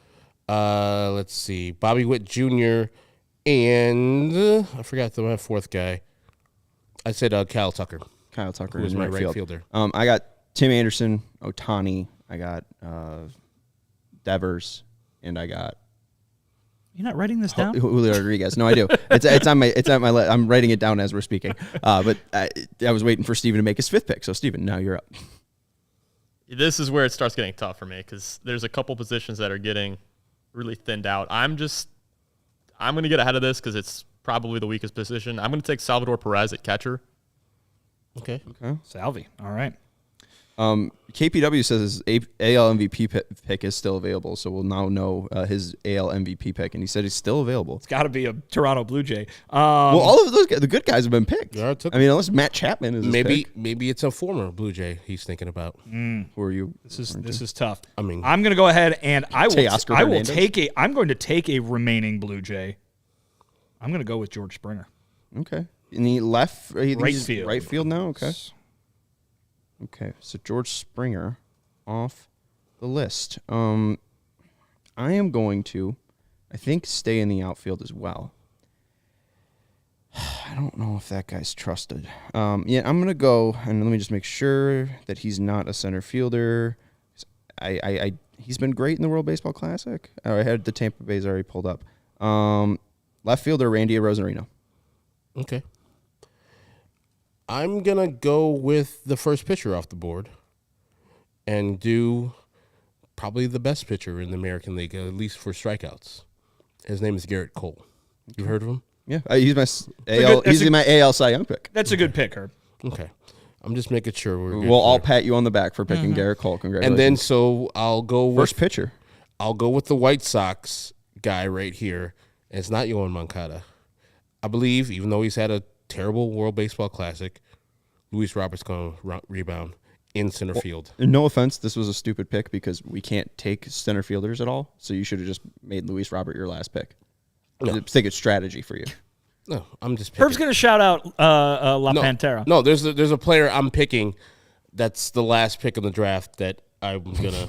let's see, Bobby Witt Jr., and I forgot the 4th guy. I said Kyle Tucker. Kyle Tucker Who is in my right right field. fielder. I got Tim Anderson, Ohtani. I got Devers, and I got You're not writing this down? Julio Rodriguez. No, I do. It's on my. I'm writing it down as we're speaking. But I was waiting for Steven to make his 5th pick. So Steven, now you're up. This is where it starts getting tough for me because there's a couple positions that are getting really thinned out. I'm going to get ahead of this because it's probably the weakest position. I'm going to take Salvador Perez at catcher. Okay. Salvi. All right. KPW says his AL MVP pick is still available, so we'll now know his AL MVP pick, and he said he's still available. It's got to be a Toronto Blue Jay. Well, all of those guys, the good guys have been picked. Yeah, I took unless Matt Chapman is his pick. Maybe it's a former Blue Jay he's thinking about. Who are you? This is tough. I mean, I'm going to go ahead and I'm going to take a remaining Blue Jay. I'm going to go with George Springer. Okay. In the left, Right field. Right field now. Okay. Okay. So George Springer off the list. I am going to, I think, stay in the outfield as well. I don't know if that guy's trusted. I'm going to go, and let me just make sure that he's not a center fielder. He's been great in the World Baseball Classic. I had the Tampa Bay's already pulled up. Left fielder, Randy Rosarino. okay. I'm going to go with the first pitcher off the board and do probably the best pitcher in the American League, at least for strikeouts. His name is Garrett Cole. You heard of him? Yeah, he's my my AL Cy Young pick. That's a good pick, Herb. Okay. I'm just making sure we're good We'll all there. pat you on the back for picking Garrett Cole. Congratulations. And then so I'll go with first pitcher. I'll go with the White Sox guy right here. And it's not Yoan Moncada. I believe, even though he's had a terrible World Baseball Classic, Luis Robert's going to rebound in center field. No offense, this was a stupid pick because we can't take center fielders at all. So you should have just made Luis Robert your last pick. No. I think it's strategy for you. No, I'm just picking. Herb's going to shout out La Pantera. No, there's a player I'm picking that's the last pick in the draft that I'm gonna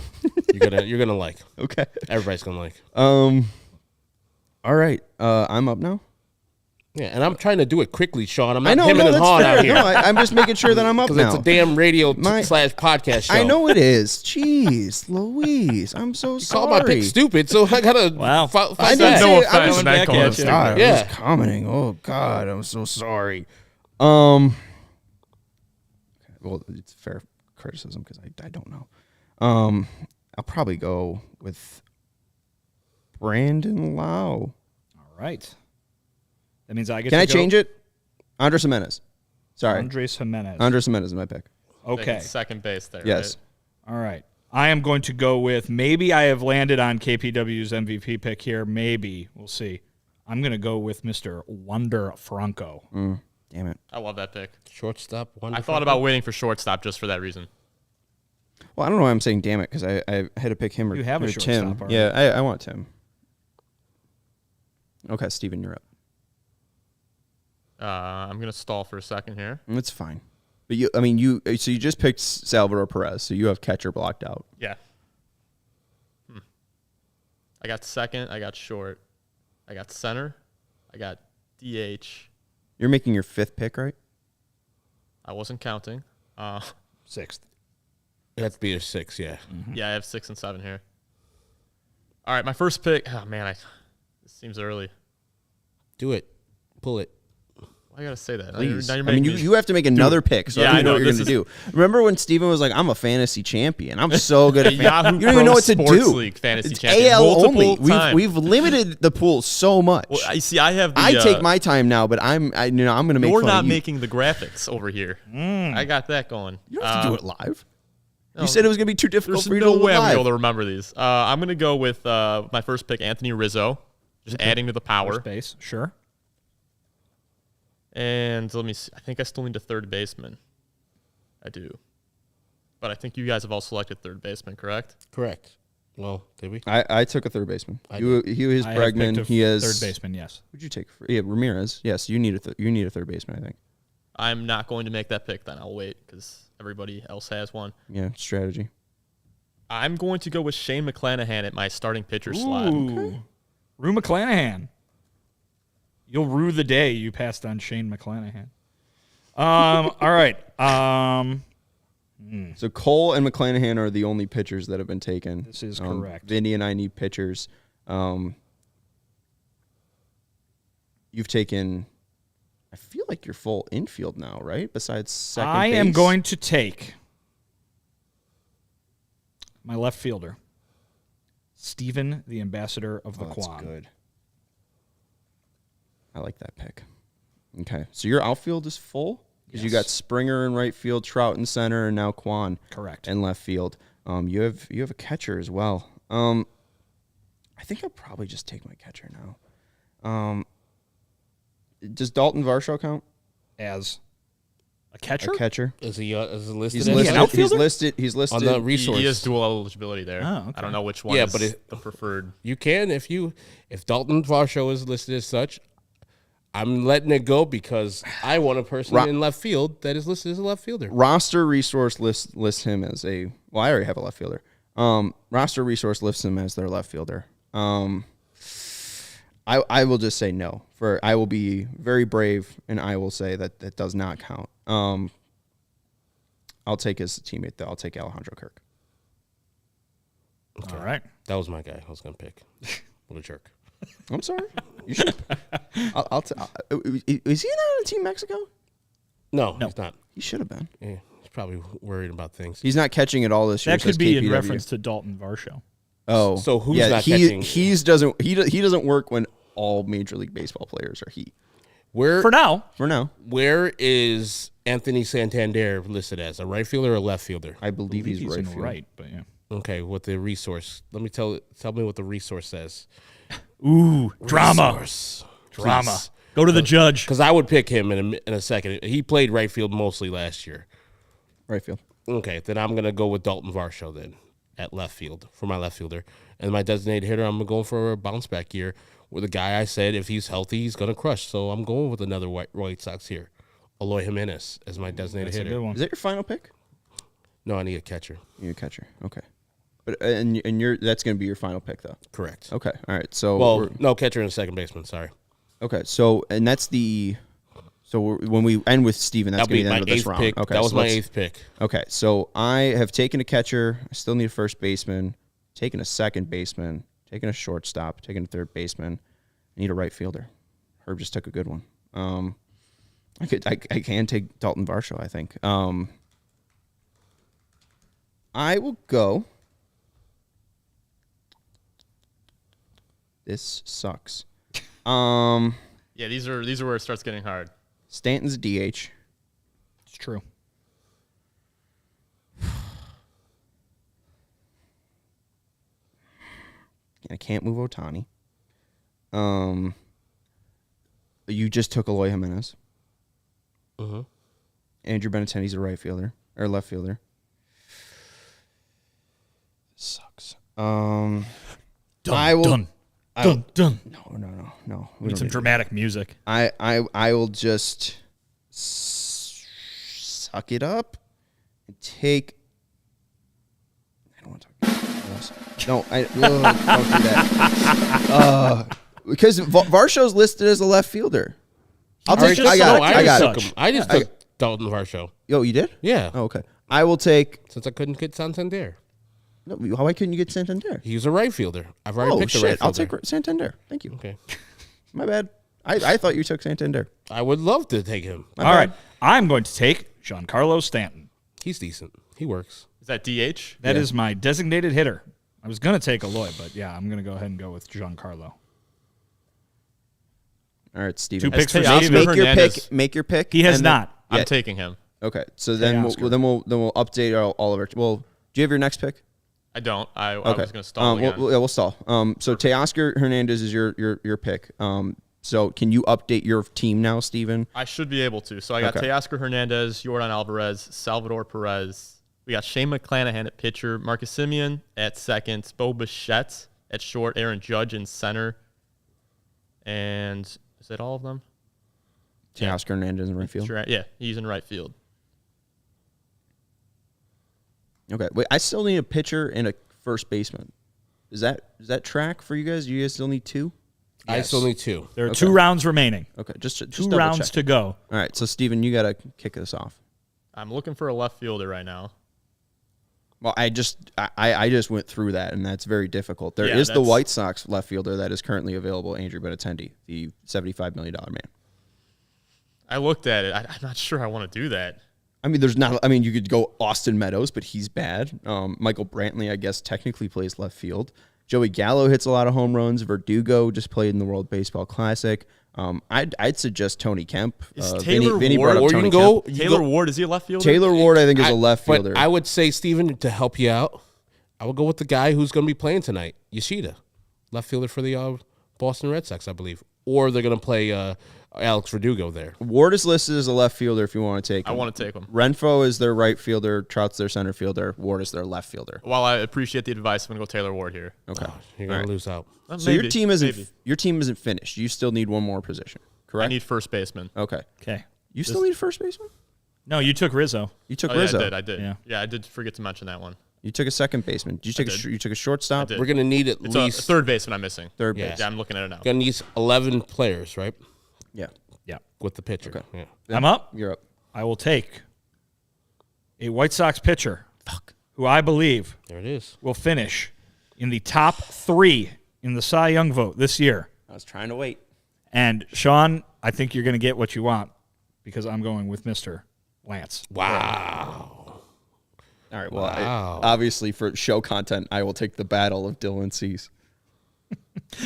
you're gonna like. Okay. Everybody's gonna like. All right. I'm up now. Yeah, and I'm trying to do it quickly, Sean. I'm I not know. hemming No, and that's hawing fair. out here. No, I'm just making sure that I'm up Because now. it's a damn radio My- / podcast show. I know it is. Jeez, Louise. I'm so You sorry. called my pick stupid, so I gotta Wow. fight I didn't back. say No it. I offense, was man. back Call at him you. stupid. God, I Yeah. was commenting. Oh God, I'm so sorry. Well, it's fair criticism because I don't know. I'll probably go with Brandon Lau. All right. That means I get Can to I go. change it? Andres Jimenez. Sorry, Andres Jimenez. Andres Jimenez is my pick. Okay. Second base there. Yes. Right? All right. I am going to go with, maybe I have landed on KPW's MVP pick here. Maybe. We'll see. I'm going to go with Mr. Wander Franco. Damn it. I love that pick. Shortstop. I thought about waiting for shortstop just for that reason. Well, I don't know why I'm saying damn it because I had to pick him or, You have a or shortstop Tim. already. Yeah, I want Tim. Okay, Steven, you're up. I'm going to stall for a second here. It's fine. But so you just picked Salvador Perez, so you have catcher blocked out. Yeah. I got second. I got short. I got center. I got DH. You're making your 5th pick, right? I wasn't counting. 6th. It has to be a 6, yeah. Yeah, I have 6 and 7 here. All right, my first pick. Oh, man, this seems early. Do it. Pull it. Why I got to say that? Please. Now you're I mean, making me- you have to make another pick, so Yeah, I I know know, what you're this going to do. Remember when Steven was like, I'm a fantasy champion. I'm so good at Yahoo you don't even know what to Pro do. Sports League fantasy It's champion. AL Multiple only. time. We've limited the pool so much. Well, I see. I have. I take my time now, but I'm going to make You're fun not of you. making the graphics over here. I got that going. You don't have to do it live. no, You said it was going to be too difficult There's for you to no do it way I'm gonna be live. able to remember these. I'm gonna go with my first pick, Anthony Rizzo, just adding to the power. First base. Sure. And let me see. I think I still need a third baseman. I do, but I think you guys have all selected third baseman, correct? Correct. Well, did we? I took a third baseman. I He has I have Bregman. picked a He has third baseman. Yes. Who'd you take? Ramirez. Yes, you need a third baseman. I think. I'm not going to make that pick. Then I'll wait because everybody else has one. Yeah, strategy. I'm going to go with Shane McClanahan at my starting pitcher slot. Ooh. Rue McClanahan. You'll rue the day you passed on Shane McClanahan. All right. So Cole and McClanahan are the only pitchers that have been taken. This is correct. Vinny and I need pitchers. You've taken. I feel like you're full infield now, right? Besides second I base. am going to take my left fielder, Steven, the ambassador of the That's Quan. good. I like that pick. Okay, so your outfield is full because you got Springer in right field, Trout in center, and now Quan Correct. in left field. You have a catcher as well. I think I'll probably just take my catcher now. Does Dalton Varsho count? As a catcher? A catcher. Is he listed? He's as listed. an outfielder? He's listed. on the resource? He has dual eligibility there. Oh, okay. I don't know which one Yeah, is but the preferred. You can if Dalton Varsho is listed as such. I'm letting it go because I want a person in left field that is listed as a left fielder. Roster resource lists him as a. Well, I already have a left fielder. Roster resource lists him as their left fielder. I will just say no. I will be very brave, and I will say that does not count. I'll take his teammate though. I'll take Alejandro Kirk. All right. That was my guy I was going to pick. What a jerk. I'm sorry. You should. Is he not on Team Mexico? No, he's not. He should have been. Yeah, he's probably worried about things. He's not catching it all this year. That could says be in KPW. reference to Dalton Varsho. Oh, So who's yeah, not he catching? he doesn't work when all Major League Baseball players are he. For now. For now, Where is Anthony Santander listed as? A right fielder or a left fielder? I believe he's right in field. right, but yeah. Okay, what the resource? Let me tell me what the resource says. Ooh, drama. Resource. Drama. Please. Go to the judge. Because I would pick him in a second. He played right field mostly last year. Right field. Okay, then I'm going to go with Dalton Varsho then at left field for my left fielder. And my designated hitter, I'm going for a bounce back year with a guy I said if he's healthy, he's going to crush. So I'm going with another White Sox here. Eloy Jimenez as my designated That's a hitter. good one. Is that your final pick? No, I need a catcher. You're a catcher. Okay. But and you're that's going to be your final pick though. Correct. Okay. All right. So Well, no, catcher and second baseman, sorry. okay. So and that's the. So when we end with Steven, that's That'll going to be be the my end of this eighth round. pick. Okay. That was so my let's- eighth pick. Okay. So I have taken a catcher. I still need a first baseman. Taken a second baseman. Taken a shortstop. Taken a third baseman. I need a right fielder. Herb just took a good one. I can take Dalton Varsho, I think. I will go. This sucks. Yeah, these are where it starts getting hard. Stanton's a DH. It's true. I can't move Ohtani. You just took Eloy Jimenez. Uh-huh. Andrew Benintendi's a right fielder or left fielder. This sucks. Done. I will. Done. I will- Done. No. We Need don't some need- dramatic music. I will just. suck it up and take. I don't want to talk about else. No, don't do that. Because Varsho's listed as a left fielder. I got it. I just took Dalton Varsho. Yo, you did? Yeah. Oh, okay. I will take. Since I couldn't get Santander. No, why couldn't you get Santander? He's a right fielder. I've already picked a right fielder. I'll take Santander. Thank you. Okay. My bad. I thought you took Santander. I would love to take him. All right. I'm going to take Giancarlo Stanton. He's decent. He works. Is that DH? That is my designated hitter. I was going to take Eloy, but yeah, I'm going to go ahead and go with Giancarlo. All right, Steven. 2 picks for Teoscar Steven. Hernandez. Make your pick. He has not. I'm taking him. Okay, so then we'll update all of our. Well, do you have your next pick? I don't. I Okay. was going to stall again. We'll stall. So Teoscar Hernandez is your pick. So can you update your team now, Steven? I should be able to. So I got Teoscar Hernandez, Yordan Alvarez, Salvador Perez. We got Shane McClanahan at pitcher, Marcus Simeon at second, Bo Bichette at short, Aaron Judge in center. And is that all of them? Teoscar Hernandez in right field. Sure, yeah, he's in right field. Okay, wait. I still need a pitcher and a first baseman. Does that track for you guys? Do you guys still need 2? I still need 2. There are 2 rounds remaining. Okay, just 2 double rounds check. to go. All right, so Steven, you got to kick this off. I'm looking for a left fielder right now. Well, I just went through that, and that's very difficult. There Yeah, is the that's- White Sox left fielder that is currently available, Andrew Benetendi, the $75 million man. I looked at it. I'm not sure I want to do that. I mean, there's not. I mean, you could go Austin Meadows, but he's bad. Michael Brantley, I guess, technically plays left field. Joey Gallo hits a lot of home runs. Verdugo just played in the World Baseball Classic. I'd suggest Tony Kemp. Is Vinny Taylor brought up Ward- Tony Or you Kemp. can Taylor Ward, is he a left fielder? Taylor Ward, I think, is a left But fielder. I would say, Steven, to help you out, I would go with the guy who's going to be playing tonight, Yoshida, left fielder for the Boston Red Sox, I believe. Or they're going to play Alex Verdugo there. Ward is listed as a left fielder if you want to take him. I want to take him. Renfroe is their right fielder. Trout's their center fielder. Ward is their left fielder. While I appreciate the advice, I'm going to go Taylor Ward here. Okay. You're going to lose out. So your team isn't finished. You still need one more position, correct? I need first baseman. Okay. Okay. You still need first baseman? No, you took Rizzo. You took Oh, yeah, Rizzo. I did. Yeah. Yeah, I did forget to mention that one. You took a second baseman. Did you take did. you took a shortstop? did. We're going to need at It's least a third baseman I'm missing. Third Yeah. base. Yeah, I'm looking at it now. going to need 11 players, right, Yeah. Yeah. with the pitcher. Okay. Yeah. I'm up. You're up. I will take a White Sox pitcher who I believe There it is. will finish in the top 3 in the Cy Young vote this year. I was trying to wait. And Sean, I think you're going to get what you want because I'm going with Mr. Lance. Wow. All right. Well, Wow. obviously for show content, I will take the battle of Dylan Cease.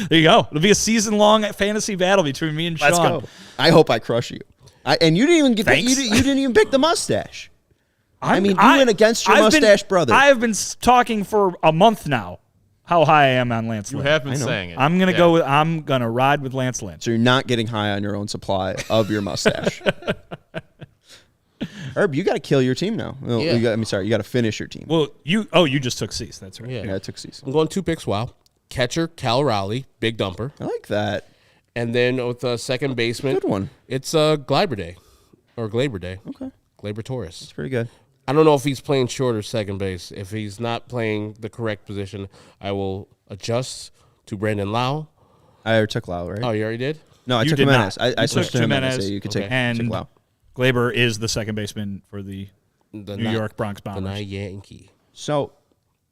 There you go. It'll be a season-long fantasy battle between me and Sean. Let's go. I hope I crush you. And you didn't even get Thanks. you didn't even pick the mustache. I mean, you I- went against your I've been- mustache brother. I have been talking for a month now how high I am on Lance You Lynn. have been I know. saying it. I'm gonna Yeah. go with. I'm gonna ride with Lance Lynn. So you're not getting high on your own supply of your mustache. Herb, you got to kill your team now. No, Yeah. you got to finish your team. Well, you just took Cease. That's right. Yeah. Yeah, I took Cease. I'm going 2 picks. Wow. Catcher, Cal Raleigh, big dumper. I like that. And then with the second baseman, Good one. it's Gleyber Day. Or Gleyber Day. Okay, Gleyber Torres. it's pretty good. I don't know if he's playing short or second base. If he's not playing the correct position, I will adjust to Brandon Lau. I already took Lau, right? Oh, you already did? No, I You took did Jimenez. not. I You switched took to Jimenez. Jimenez. So you could Okay. take And Lau. Gleyber is the second baseman for the The New York Bronx The Bombers. Night Yankee. So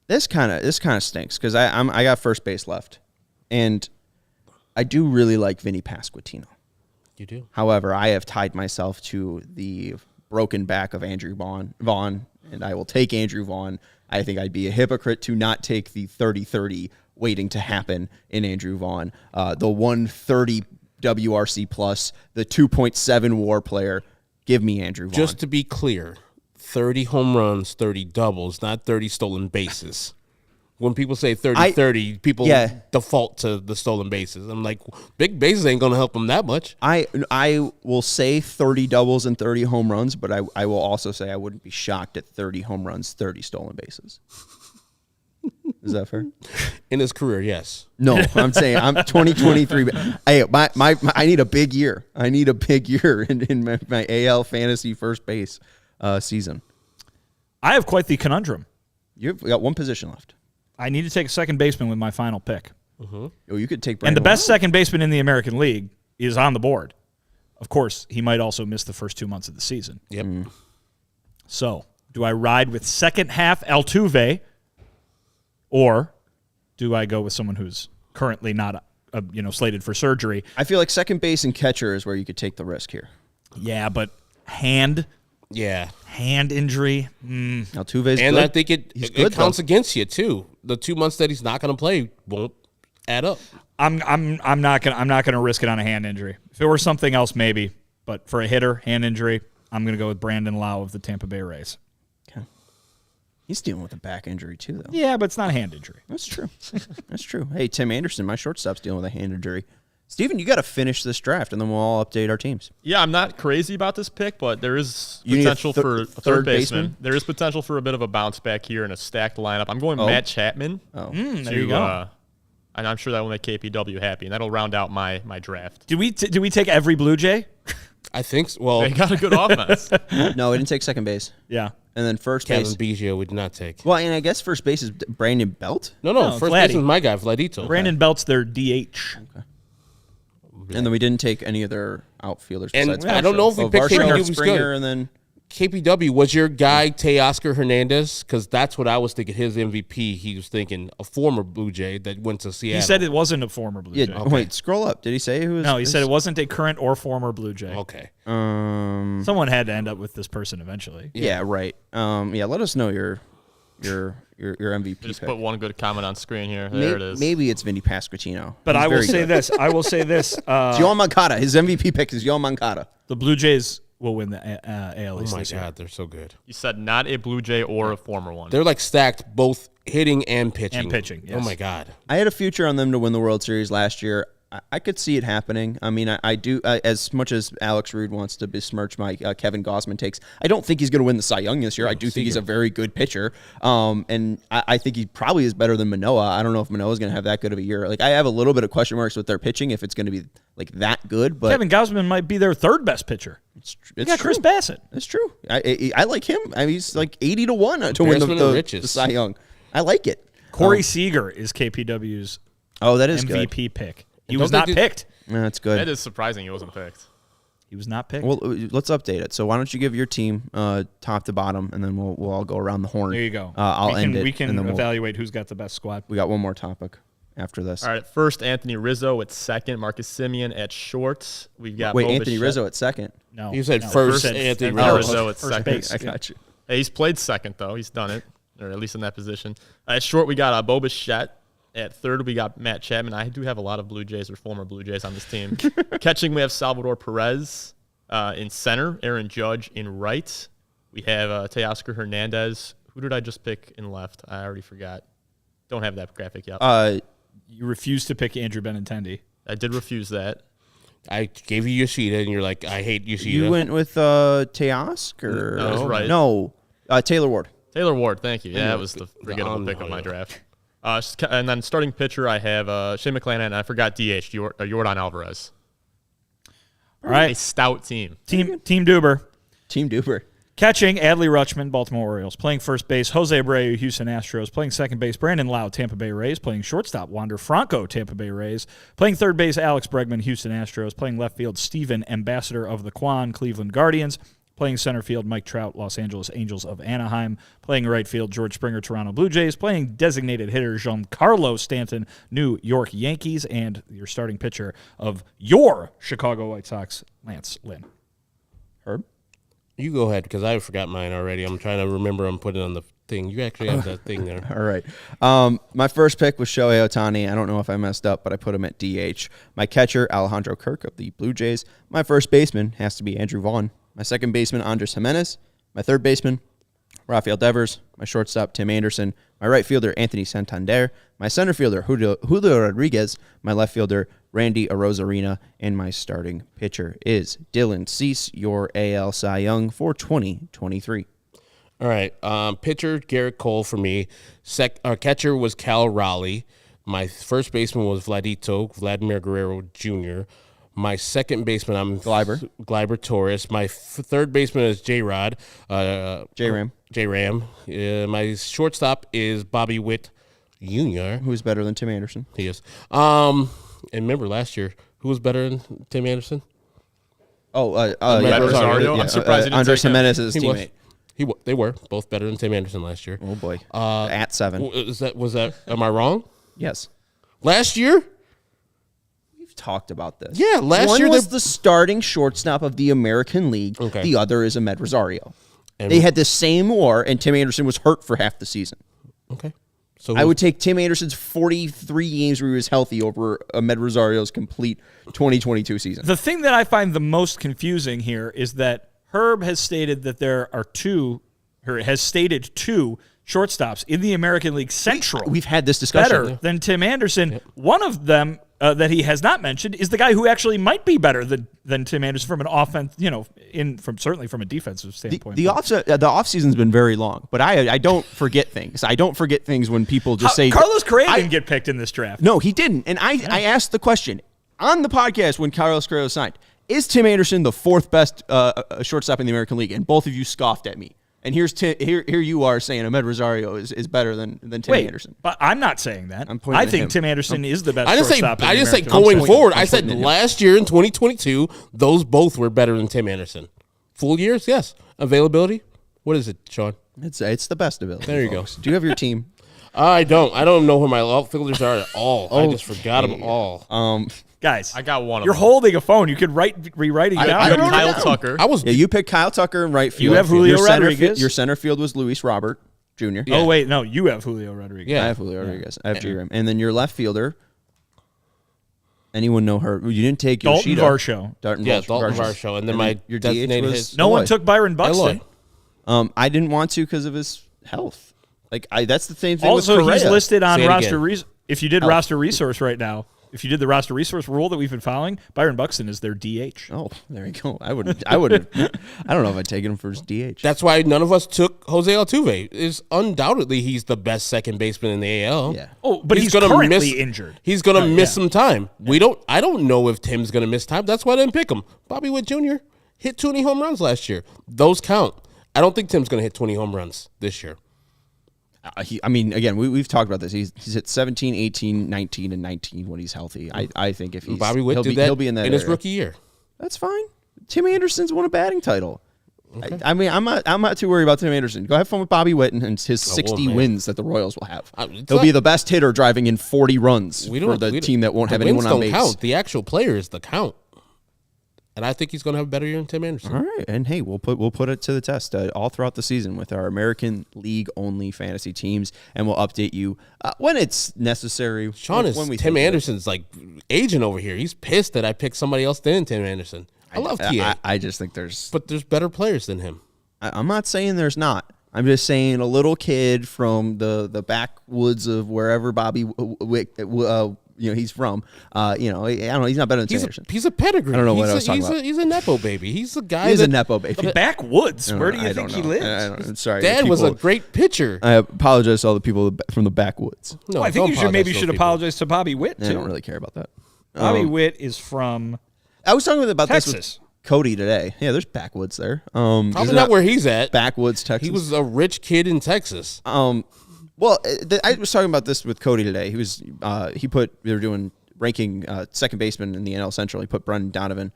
this kind of stinks because I got first base left, and I do really like Vinny Pasquantino. You do? However, I have tied myself to the broken back of Andrew Vaughn, and I will take Andrew Vaughn. I think I'd be a hypocrite to not take the 30-30 waiting to happen in Andrew Vaughn, the 130 WRC plus, the 2.7 WAR player. Give me Andrew Vaughn. Just to be clear, 30 home runs, 30 doubles, not 30 stolen bases. When people say 30-30, people default to the stolen bases. I'm like, big bases ain't going to help them that much. I will say 30 doubles and 30 home runs, but I will also say I wouldn't be shocked at 30 home runs, 30 stolen bases. Is that fair? In his career, yes. No, I'm saying I'm 2023. Hey, I need a big year. I need a big year in my AL fantasy first base. season. I have quite the conundrum. You've got one position left. I need to take a second baseman with my final pick. Oh, you could take And the Brandon best second baseman in the American League is on the board. Of course, he might also miss the first 2 months of the season. Yep. So, do I ride with second half Altuve, or do I go with someone who's currently not slated for surgery? I feel like second base and catcher is where you could take the risk here. Yeah, but hand injury. Altuve's And good. I think He's it good, counts though. against you too. The 2 months that he's not going to play won't add up. I'm not gonna risk it on a hand injury. If it were something else, maybe. But for a hitter, hand injury, I'm gonna go with Brandon Lau of the Tampa Bay Rays. Okay. He's dealing with a back injury too, though. Yeah, but it's not a hand injury. That's true. That's true. Hey, Tim Anderson, my shortstop's dealing with a hand injury. Steven, you got to finish this draft, and then we'll all update our teams. Yeah, I'm not crazy about this pick, but there is You need a potential for a third third baseman? baseman. There is potential for a bit of a bounce back here in a stacked lineup. I'm going Matt Chapman. Oh. There you go. And I'm sure that will make KPW happy, and that'll round out my draft. Do we take every Blue Jay? I think so. Well, They got a good offense. No, I didn't take second base. Yeah. And then first Kevin base. Biggio would not take. Well, and I guess first base is Brandon Belt. No, No, first Vladdy. base is my guy, Vladito. Brandon Belt's their DH. And then we didn't take any other outfielders. And besides I don't know if we picked Varsho, someone who was Springer, good. and then KPW, was your guy Teoscar Hernandez? Because that's what I was thinking. His MVP, he was thinking a former Blue Jay that went to Seattle. He said it wasn't a former Blue yeah. Jay. Wait, scroll up. Did he say who? No, he said it wasn't a current or former Blue Jay. Okay. Someone had to end up with this person eventually. Yeah, right. Yeah, let us know your MVP Just pick. put one good comment on screen here. There it is. Maybe it's Vinny Pasquantino. But He's I will very say good. this. I will say this. It's Yoan Moncada. His MVP pick is Yoan Moncada. The Blue Jays will win the AL Oh East my this year. God, they're so good. You said not a Blue Jay or a former one. They're like stacked, both hitting and pitching. And pitching, Oh yes. my God. I had a future on them to win the World Series last year. I could see it happening. I mean, I do. As much as Alex Rude wants to besmirch my Kevin Gausman takes, I don't think he's going to win the Cy Young this year. I do think he's a very good pitcher, and I think he probably is better than Manoah. I don't know if Manoah is going to have that good of a year. Like, I have a little bit of question marks with their pitching if it's going to be like that good. But Kevin Gausman might be their third best pitcher. it's You got true. Chris Bassett. It's true. I like him. I mean, he's like 80-1 to win Embarrassment of riches. the Cy Young. I like it. Corey Seager is KPW's Oh, that is good. MVP pick. He don't was they not do- picked. That's good. That is surprising he wasn't picked. He was not picked. Well, let's update it. So why don't you give your team top to bottom, and then we'll all go around the horn. there you go. I'll end it. We can and then evaluate who's got the best squad. we got one more topic after this. All right, first Anthony Rizzo at second, Marcus Semien at short. We've got Wait, Bo Anthony Bichette. Rizzo at second. No, You said no. first Said Anthony Rizzo at first second. base. I got you. Hey, he's played second though. He's done it, or at least in that position. At short, we got Bo Bichette. At third, we got Matt Chapman. I do have a lot of Blue Jays or former Blue Jays on this team. Catching, we have Salvador Perez. In center, Aaron Judge. In right, we have Teoscar Hernandez. Who did I just pick in left? I already forgot. Don't have that graphic yet. You refused to pick Andrew Benintendi. I did refuse that. I gave you Yoshida, and you're like, I hate Yoshida. You went with Teoscar? That was right. No, Taylor Ward. Taylor Ward, thank you. Yeah, that was the forgettable pick of my draft. And then starting pitcher, I have Shane McClanahan, and I forgot DH, Yordan Alvarez. All right, A stout team. Team Duber. Team Duber. Catching, Adley Rutschman, Baltimore Orioles. Playing first base, Jose Abreu, Houston Astros. Playing second base, Brandon Lau, Tampa Bay Rays. Playing shortstop, Wander Franco, Tampa Bay Rays. Playing third base, Alex Bregman, Houston Astros. Playing left field, Steven, Ambassador of the Quan, Cleveland Guardians. Playing center field, Mike Trout, Los Angeles Angels of Anaheim. Playing right field, George Springer, Toronto Blue Jays. Playing designated hitter, Giancarlo Stanton, New York Yankees. And your starting pitcher of your Chicago White Sox, Lance Lynn. Herb. You go ahead, because I forgot mine already. I'm trying to remember. I'm putting it on the thing. You actually have that thing there. All right. My first pick was Shohei Ohtani. I don't know if I messed up, but I put him at DH. My catcher, Alejandro Kirk of the Blue Jays. My first baseman has to be Andrew Vaughn. My second baseman, Andres Jimenez. My third baseman, Rafael Devers. My shortstop, Tim Anderson. My right fielder, Anthony Santander. My center fielder, Julio Rodriguez. My left fielder, Randy Arozarena. And my starting pitcher is Dylan Cease, your AL Cy Young for 2023. All right. Pitcher, Garrett Cole for me. Catcher was Cal Raleigh. My first baseman was Vladimir Guerrero Jr. My second baseman, I'm Gleiber Torres. My third baseman is J-Rod. J-Ram. J-Ram. My shortstop is Bobby Witt Jr. Who's better than Tim Anderson? He is. And remember last year, who was better than Tim Anderson? Amed Rosario. I'm surprised he didn't Andres take him. Jimenez is his He was. teammate. They were both better than Tim Anderson last year. Oh boy. At 7. Was that? Am I wrong? Yes. Last year? We've talked about this. Yeah, last One year was the starting shortstop of the American League. Okay. The other is Amed Rosario. And they had the same WAR, and Tim Anderson was hurt for half the season. Okay. So I would take Tim Anderson's 43 games where he was healthy over Amed Rosario's complete 2022 season. The thing that I find the most confusing here is that Herb has stated that there are two shortstops in the American League Central. We've had this discussion. Better than Tim Anderson. Yep. One of them that he has not mentioned is the guy who actually might be better than Tim Anderson from an offense, certainly from a defensive standpoint. The off season's been very long, but I don't forget things. I don't forget things when people just say Carlos Correa didn't get picked in this draft. No, he didn't. And I asked the question on the podcast when Carlos Correa signed, is Tim Anderson the fourth best shortstop in the American League? And both of you scoffed at me. And here you are saying Amed Rosario is better than Tim Anderson. But I'm not saying that. I think Tim Anderson is the best I shortstop. I didn't say going forward. I said last year in 2022, those both were better than Tim Anderson. Full years, yes. Availability, what is it, Sean? It's the best ability. There you go. Do you have your team? I don't know who my outfielders are at all. I just forgot them all. Guys, I got one of You're them. holding a phone. You could rewrite it down. I got Kyle Tucker. You picked Kyle Tucker in right field. You have Julio Rodriguez. Your center field was Luis Robert Jr. Yeah. Oh, wait. No, you have Julio Rodriguez. Yeah. I have Julio Rodriguez. I have J-Ram. And then your left fielder, anyone know her? You didn't take Dalton Yoshida. Varsho. Dalton Varsho. And then my your DH designated was hit. No one took Byron Buxton. Eloy. I didn't want to because of his health. That's the same thing Also, with Correa. he's listed on Say it roster. again. If you did roster resource right now, if you did the roster resource rule that we've been following, Byron Buxton is their DH. Oh, there you go. I would. I don't know if I'd taken him for his DH. That's why none of us took Jose Altuve. Is undoubtedly he's the best second baseman in the AL. Yeah. Oh, but he's gonna currently miss, injured. He's going to miss some time. I don't know if Tim's going to miss time. That's why I didn't pick him. Bobby Witt Jr. hit 20 home runs last year. Those count. I don't think Tim's going to hit 20 home runs this year. Again, we've talked about this. He's hit 17, 18, 19, and 19 when he's healthy. I think if he's Bobby Witt did that he'll be in that his area. rookie year. That's fine. Tim Anderson's won a batting title. Okay. I'm not too worried about Tim Anderson. Go have fun with Bobby Witt and his 60 wins that the Royals will have. He'll be the best hitter driving in 40 runs for the team that won't have anyone on base. Count. The actual player is the count. And I think he's going to have a better year than Tim Anderson. All right, and hey, we'll put it to the test all throughout the season with our American League only fantasy teams, and we'll update you when it's necessary. Sean Tim Anderson's like agent over here. He's pissed that I picked somebody else than Tim Anderson. I love TA. I just think there's better players than him. I'm not saying there's not. I'm just saying a little kid from the backwoods of wherever Bobby he's from. I don't know. He's not better than Tim Anderson. He's a pedigree. I don't know what I was talking about. He's a nepo baby. He's a guy. He's a nepo baby. The backwoods. Where do you think he lives? I'm sorry. Dad was a great pitcher. I apologize to all the people from the backwoods. No, I think you should apologize to Bobby Witt too. I don't really care about that. Bobby Witt is from. I was talking about Texas. This with Cody today. Yeah, there's backwoods there. Probably not where he's at. Backwoods, Texas. He was a rich kid in Texas. Well, I was talking about this with Cody today. They were doing ranking second baseman in the NL Central. He put Brendan Donovan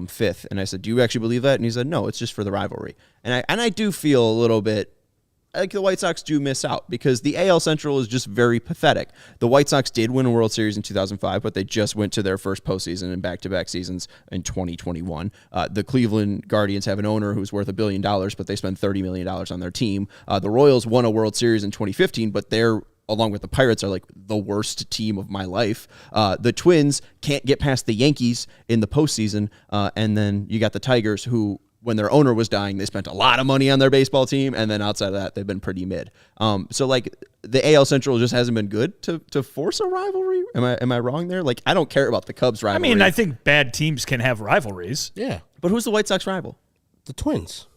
fifth, and I said, "Do you actually believe that?" And he said, "No, it's just for the rivalry." And I do feel a little bit like the White Sox do miss out because the AL Central is just very pathetic. The White Sox did win a World Series in 2005, but they just went to their first postseason in back-to-back seasons in 2021. The Cleveland Guardians have an owner who's worth $1 billion, but they spend $30 million on their team. The Royals won a World Series in 2015, but they're along with the Pirates, are like the worst team of my life. The Twins can't get past the Yankees in the postseason, and then you got the Tigers, who, when their owner was dying, they spent a lot of money on their baseball team, and then outside of that, they've been pretty mid. So like the AL Central just hasn't been good to force a rivalry. Am I wrong there? Like, I don't care about the Cubs rivalry. I mean, I think bad teams can have rivalries. Yeah, but who's the White Sox rival? The Twins.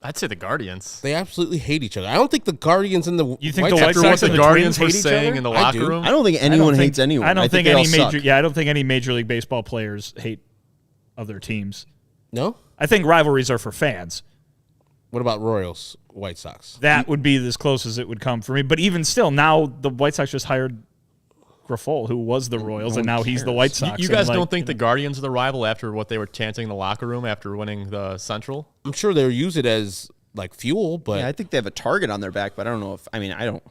I'd say the Guardians. They absolutely hate each other. I don't think the Guardians and the you think the White After what Sox and the the Guardians Twins were hate each saying other? in the locker room. I don't think anyone hates anyone. I don't think they all any major. suck. Yeah, I don't think any Major League Baseball players hate other teams. No? I think rivalries are for fans. What about Royals, White Sox? That would be as close as it would come for me. But even still, now the White Sox just hired Grifol, who was the Royals, and now he's the White Sox. You guys don't think the Guardians are the rival after what they were chanting in the locker room after winning the Central? I'm sure they'll use it as like fuel, but Yeah, I think they have a target on their back, but I don't know if. I mean, I don't.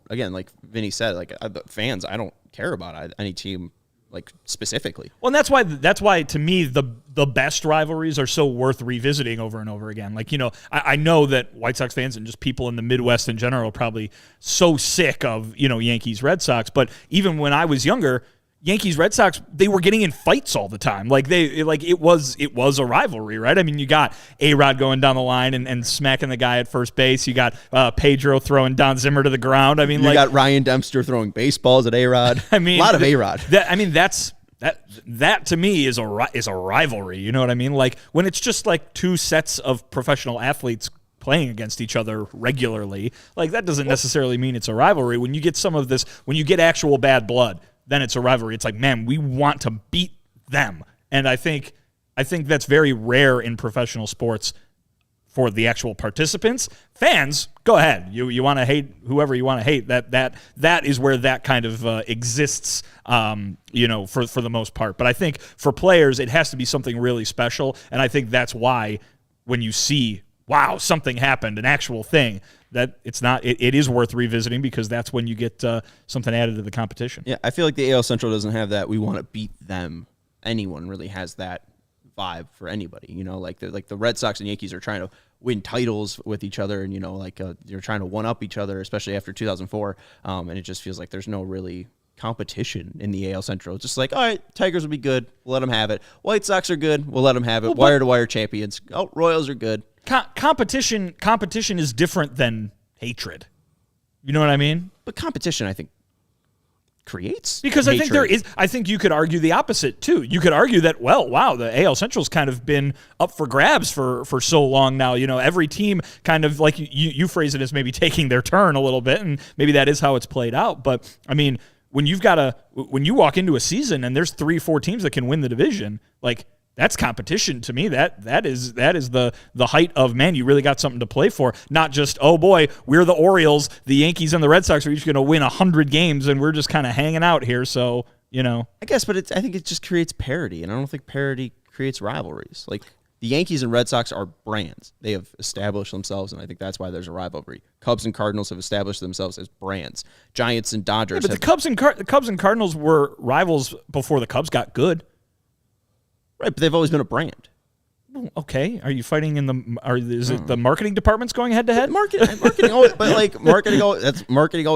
Again, like Vinny said, like fans, I don't care about any team like specifically. Well, and that's why to me the best rivalries are so worth revisiting over and over again. Like, I know that White Sox fans and just people in the Midwest in general are probably so sick of, Yankees, Red Sox. But even when I was younger, Yankees, Red Sox, they were getting in fights all the time. It was a rivalry, right? I mean, you got A-Rod going down the line and smacking the guy at first base. You got Pedro throwing Don Zimmer to the ground. I mean, you got Ryan Dempster throwing baseballs at A-Rod. I mean, a lot of A-Rod. That to me is a rivalry. You know what I mean? Like when it's just like two sets of professional athletes playing against each other regularly, like that doesn't necessarily mean it's a rivalry. When you get when you get actual bad blood, then it's a rivalry. It's like, man, we want to beat them. And I think that's very rare in professional sports for the actual participants. Fans, go ahead. You want to hate whoever you want to hate. That is where that kind of exists, for the most part. But I think for players, it has to be something really special. And I think that's why when you see, wow, something happened, an actual thing, that it is worth revisiting because that's when you get something added to the competition. Yeah, I feel like the AL Central doesn't have that. We want to beat them. Anyone really has that vibe for anybody. Like the Red Sox and Yankees are trying to win titles with each other, and you're trying to one up each other, especially after 2004. And it just feels like there's no really competition in the AL Central. It's just like, all right, Tigers will be good. We'll let them have it. White Sox are good. We'll let them have it. Wire to wire champions. Oh, Royals are good. Competition is different than hatred. You know what I mean? But competition, I think, creates because hatred. I think there is. I think you could argue the opposite too. You could argue that, well, wow, the AL Central's kind of been up for grabs for so long now. Every team kind of like you phrase it as maybe taking their turn a little bit, and maybe that is how it's played out. But I mean, when you walk into a season and there's 3-4 teams that can win the division, like. That's competition to me. That is the height of, man, you really got something to play for. Not just, oh boy, we're the Orioles, the Yankees and the Red Sox are each going to win 100 games and we're just kind of hanging out here. So, I guess, but I think it just creates parity, and I don't think parity creates rivalries. Like the Yankees and Red Sox are brands. They have established themselves, and I think that's why there's a rivalry. Cubs and Cardinals have established themselves as brands. Giants and Dodgers. Yeah, but the Cubs and Cardinals were rivals before the Cubs got good. Right, but they've always been a brand. Okay, are you fighting is it the marketing department's going head to head? Marketing always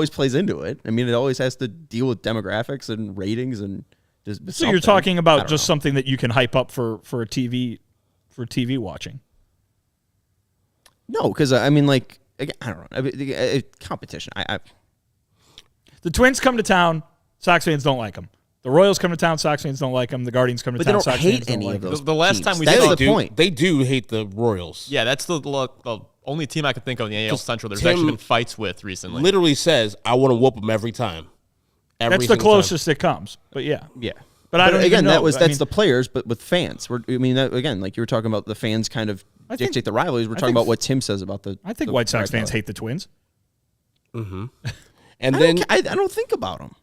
plays into it. I mean, it always has to deal with demographics and ratings and just. So you're talking about just something that you can hype up for TV watching. No, because I mean, like, again, I don't know. I mean, competition. The Twins come to town. Sox fans don't like them. The Royals come to town, Sox fans don't like them. The Guardians come to town, Sox fans don't like them. The last time we that's saw the point. They do hate the Royals. Yeah, that's the only team I can think of in the AL Central there's actually been fights with recently. Literally says, I want to whoop them every time. That's the closest it comes. But yeah. Yeah. But I don't again, even know. that's the players, but with fans. Again, like you were talking about, the fans kind of dictate the rivalries. We're talking about what Tim says about the. I think White Sox fans hate the Twins. Mm-hmm. And I don't think about them.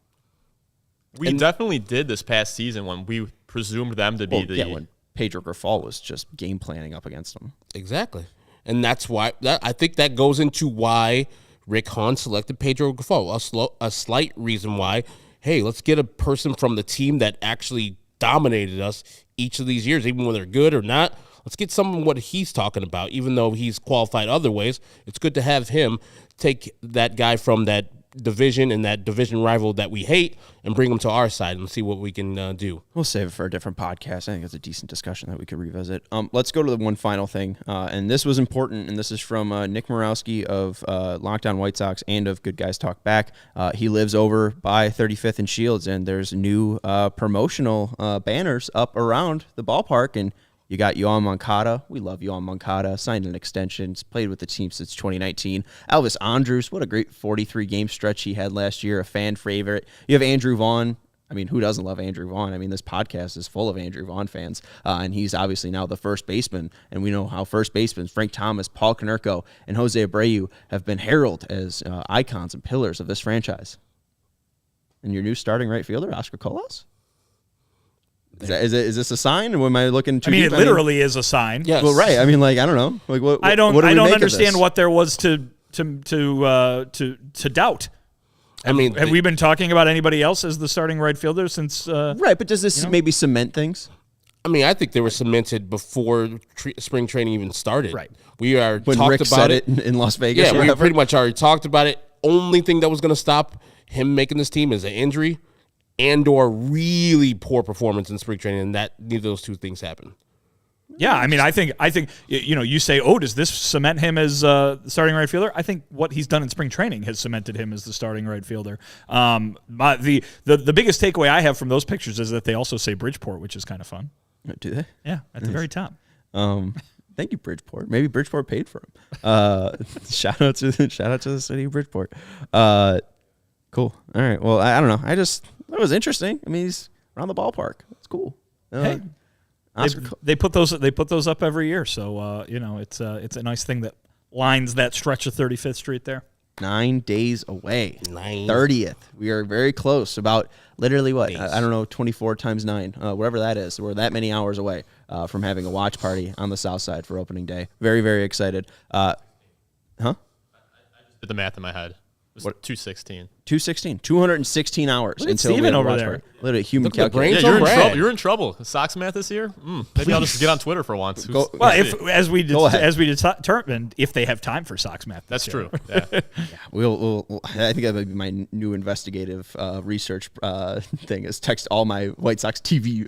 We definitely did this past season when we presumed them to be when Pedro Grifol was just game planning up against them. Exactly. And that's why I think that goes into why Rick Hahn selected Pedro Grifol. A slight reason why, hey, let's get a person from the team that actually dominated us each of these years, even when they're good or not. Let's get some of what he's talking about, even though he's qualified other ways. It's good to have him take that guy from that division and that division rival that we hate and bring them to our side and see what we can do. We'll save it for a different podcast. I think it's a decent discussion that we could revisit. Let's go to the one final thing. And this was important, and this is from Nick Morawski of Lockdown White Sox and of Good Guys Talk Back. He lives over by 35th and Shields, and there's new promotional banners up around the ballpark, and you got Yoan Moncada. We love Yoan Moncada. Signed an extension. He's played with the team since 2019. Elvis Andrus, what a great 43-game stretch he had last year. A fan favorite. You have Andrew Vaughn. I mean, who doesn't love Andrew Vaughn? I mean, this podcast is full of Andrew Vaughn fans, and he's obviously now the first baseman, and we know how first basemen Frank Thomas, Paul Konerko, and Jose Abreu have been heralded as icons and pillars of this franchise. And your new starting right fielder, Oscar Colas? Is this a sign? Or am I looking too deep? It literally is a sign. Yes. Well, right. I mean, like, I don't know. Like, what I don't what do we make of understand this? what there was to doubt. I mean, Have we been talking about anybody else as the starting right fielder since? Right, but does this maybe cement things? I mean, I think they were cemented before spring training even started. Right. We are When talked Rick about said it in Las Vegas? Yeah, or we whatever? pretty much already talked about it. Only thing that was going to stop him making this team is an injury and/or really poor performance in spring training, and that neither of those two things happened. Yeah, I mean, I think you say, oh, does this cement him as the starting right fielder? I think what he's done in spring training has cemented him as the starting right fielder. The biggest takeaway I have from those pictures is that they also say Bridgeport, which is kind of fun. Do they? Yeah, at the very top. Thank you, Bridgeport. Maybe Bridgeport paid for him. Shout out to the city of Bridgeport. Cool. All right. Well, I don't know. That was interesting. I mean, he's around the ballpark. It's cool. Hey, they put those up every year, so it's a nice thing that lines that stretch of 35th Street there. 9 days away. 9. 30th. We are very close. About literally what? I don't know, 24 times 9, whatever that is. We're that many hours away from having a watch party on the South Side for opening day. Very, very excited. I just did the math in my head. It was 216. 216 hours Look at until we Steven have a over watch there. party. Literally human Look at the calculator. brains Yeah, on Brad. you're in trouble. Sox math this year? Maybe I'll just get on Twitter for once. Go- Well, Who's- as we Go ahead. determined, if they have time for Sox math, That's this year. true. Yeah. We'll I think that might be my new investigative research thing is text all my White Sox TV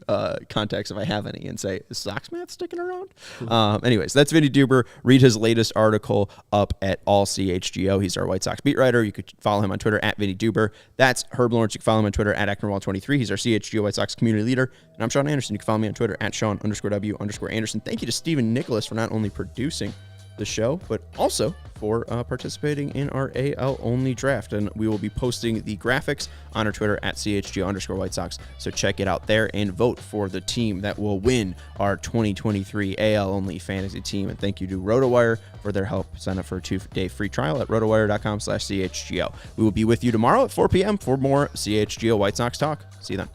contacts if I have any and say, is Sox math sticking around? Anyways, that's Vinnie Duber. Read his latest article up at All CHGO. He's our White Sox beat writer. You could follow him on Twitter at Vinnie Duber. That's Herb Lawrence. You can follow him on Twitter at ActonWall23. He's our CHGO White Sox community leader. And I'm Sean Anderson. You can follow me on Twitter at Sean_W_Anderson. Thank you to Stephen Nicholas for not only producing the show, but also for participating in our AL only draft. And we will be posting the graphics on our Twitter at CHGO_White Sox. So check it out there and vote for the team that will win our 2023 AL only fantasy team. And thank you to RotoWire for their help. Sign up for a 2-day free trial at rotowire.com/CHGO. We will be with you tomorrow at 4 p.m. for more CHGO White Sox talk. See you then.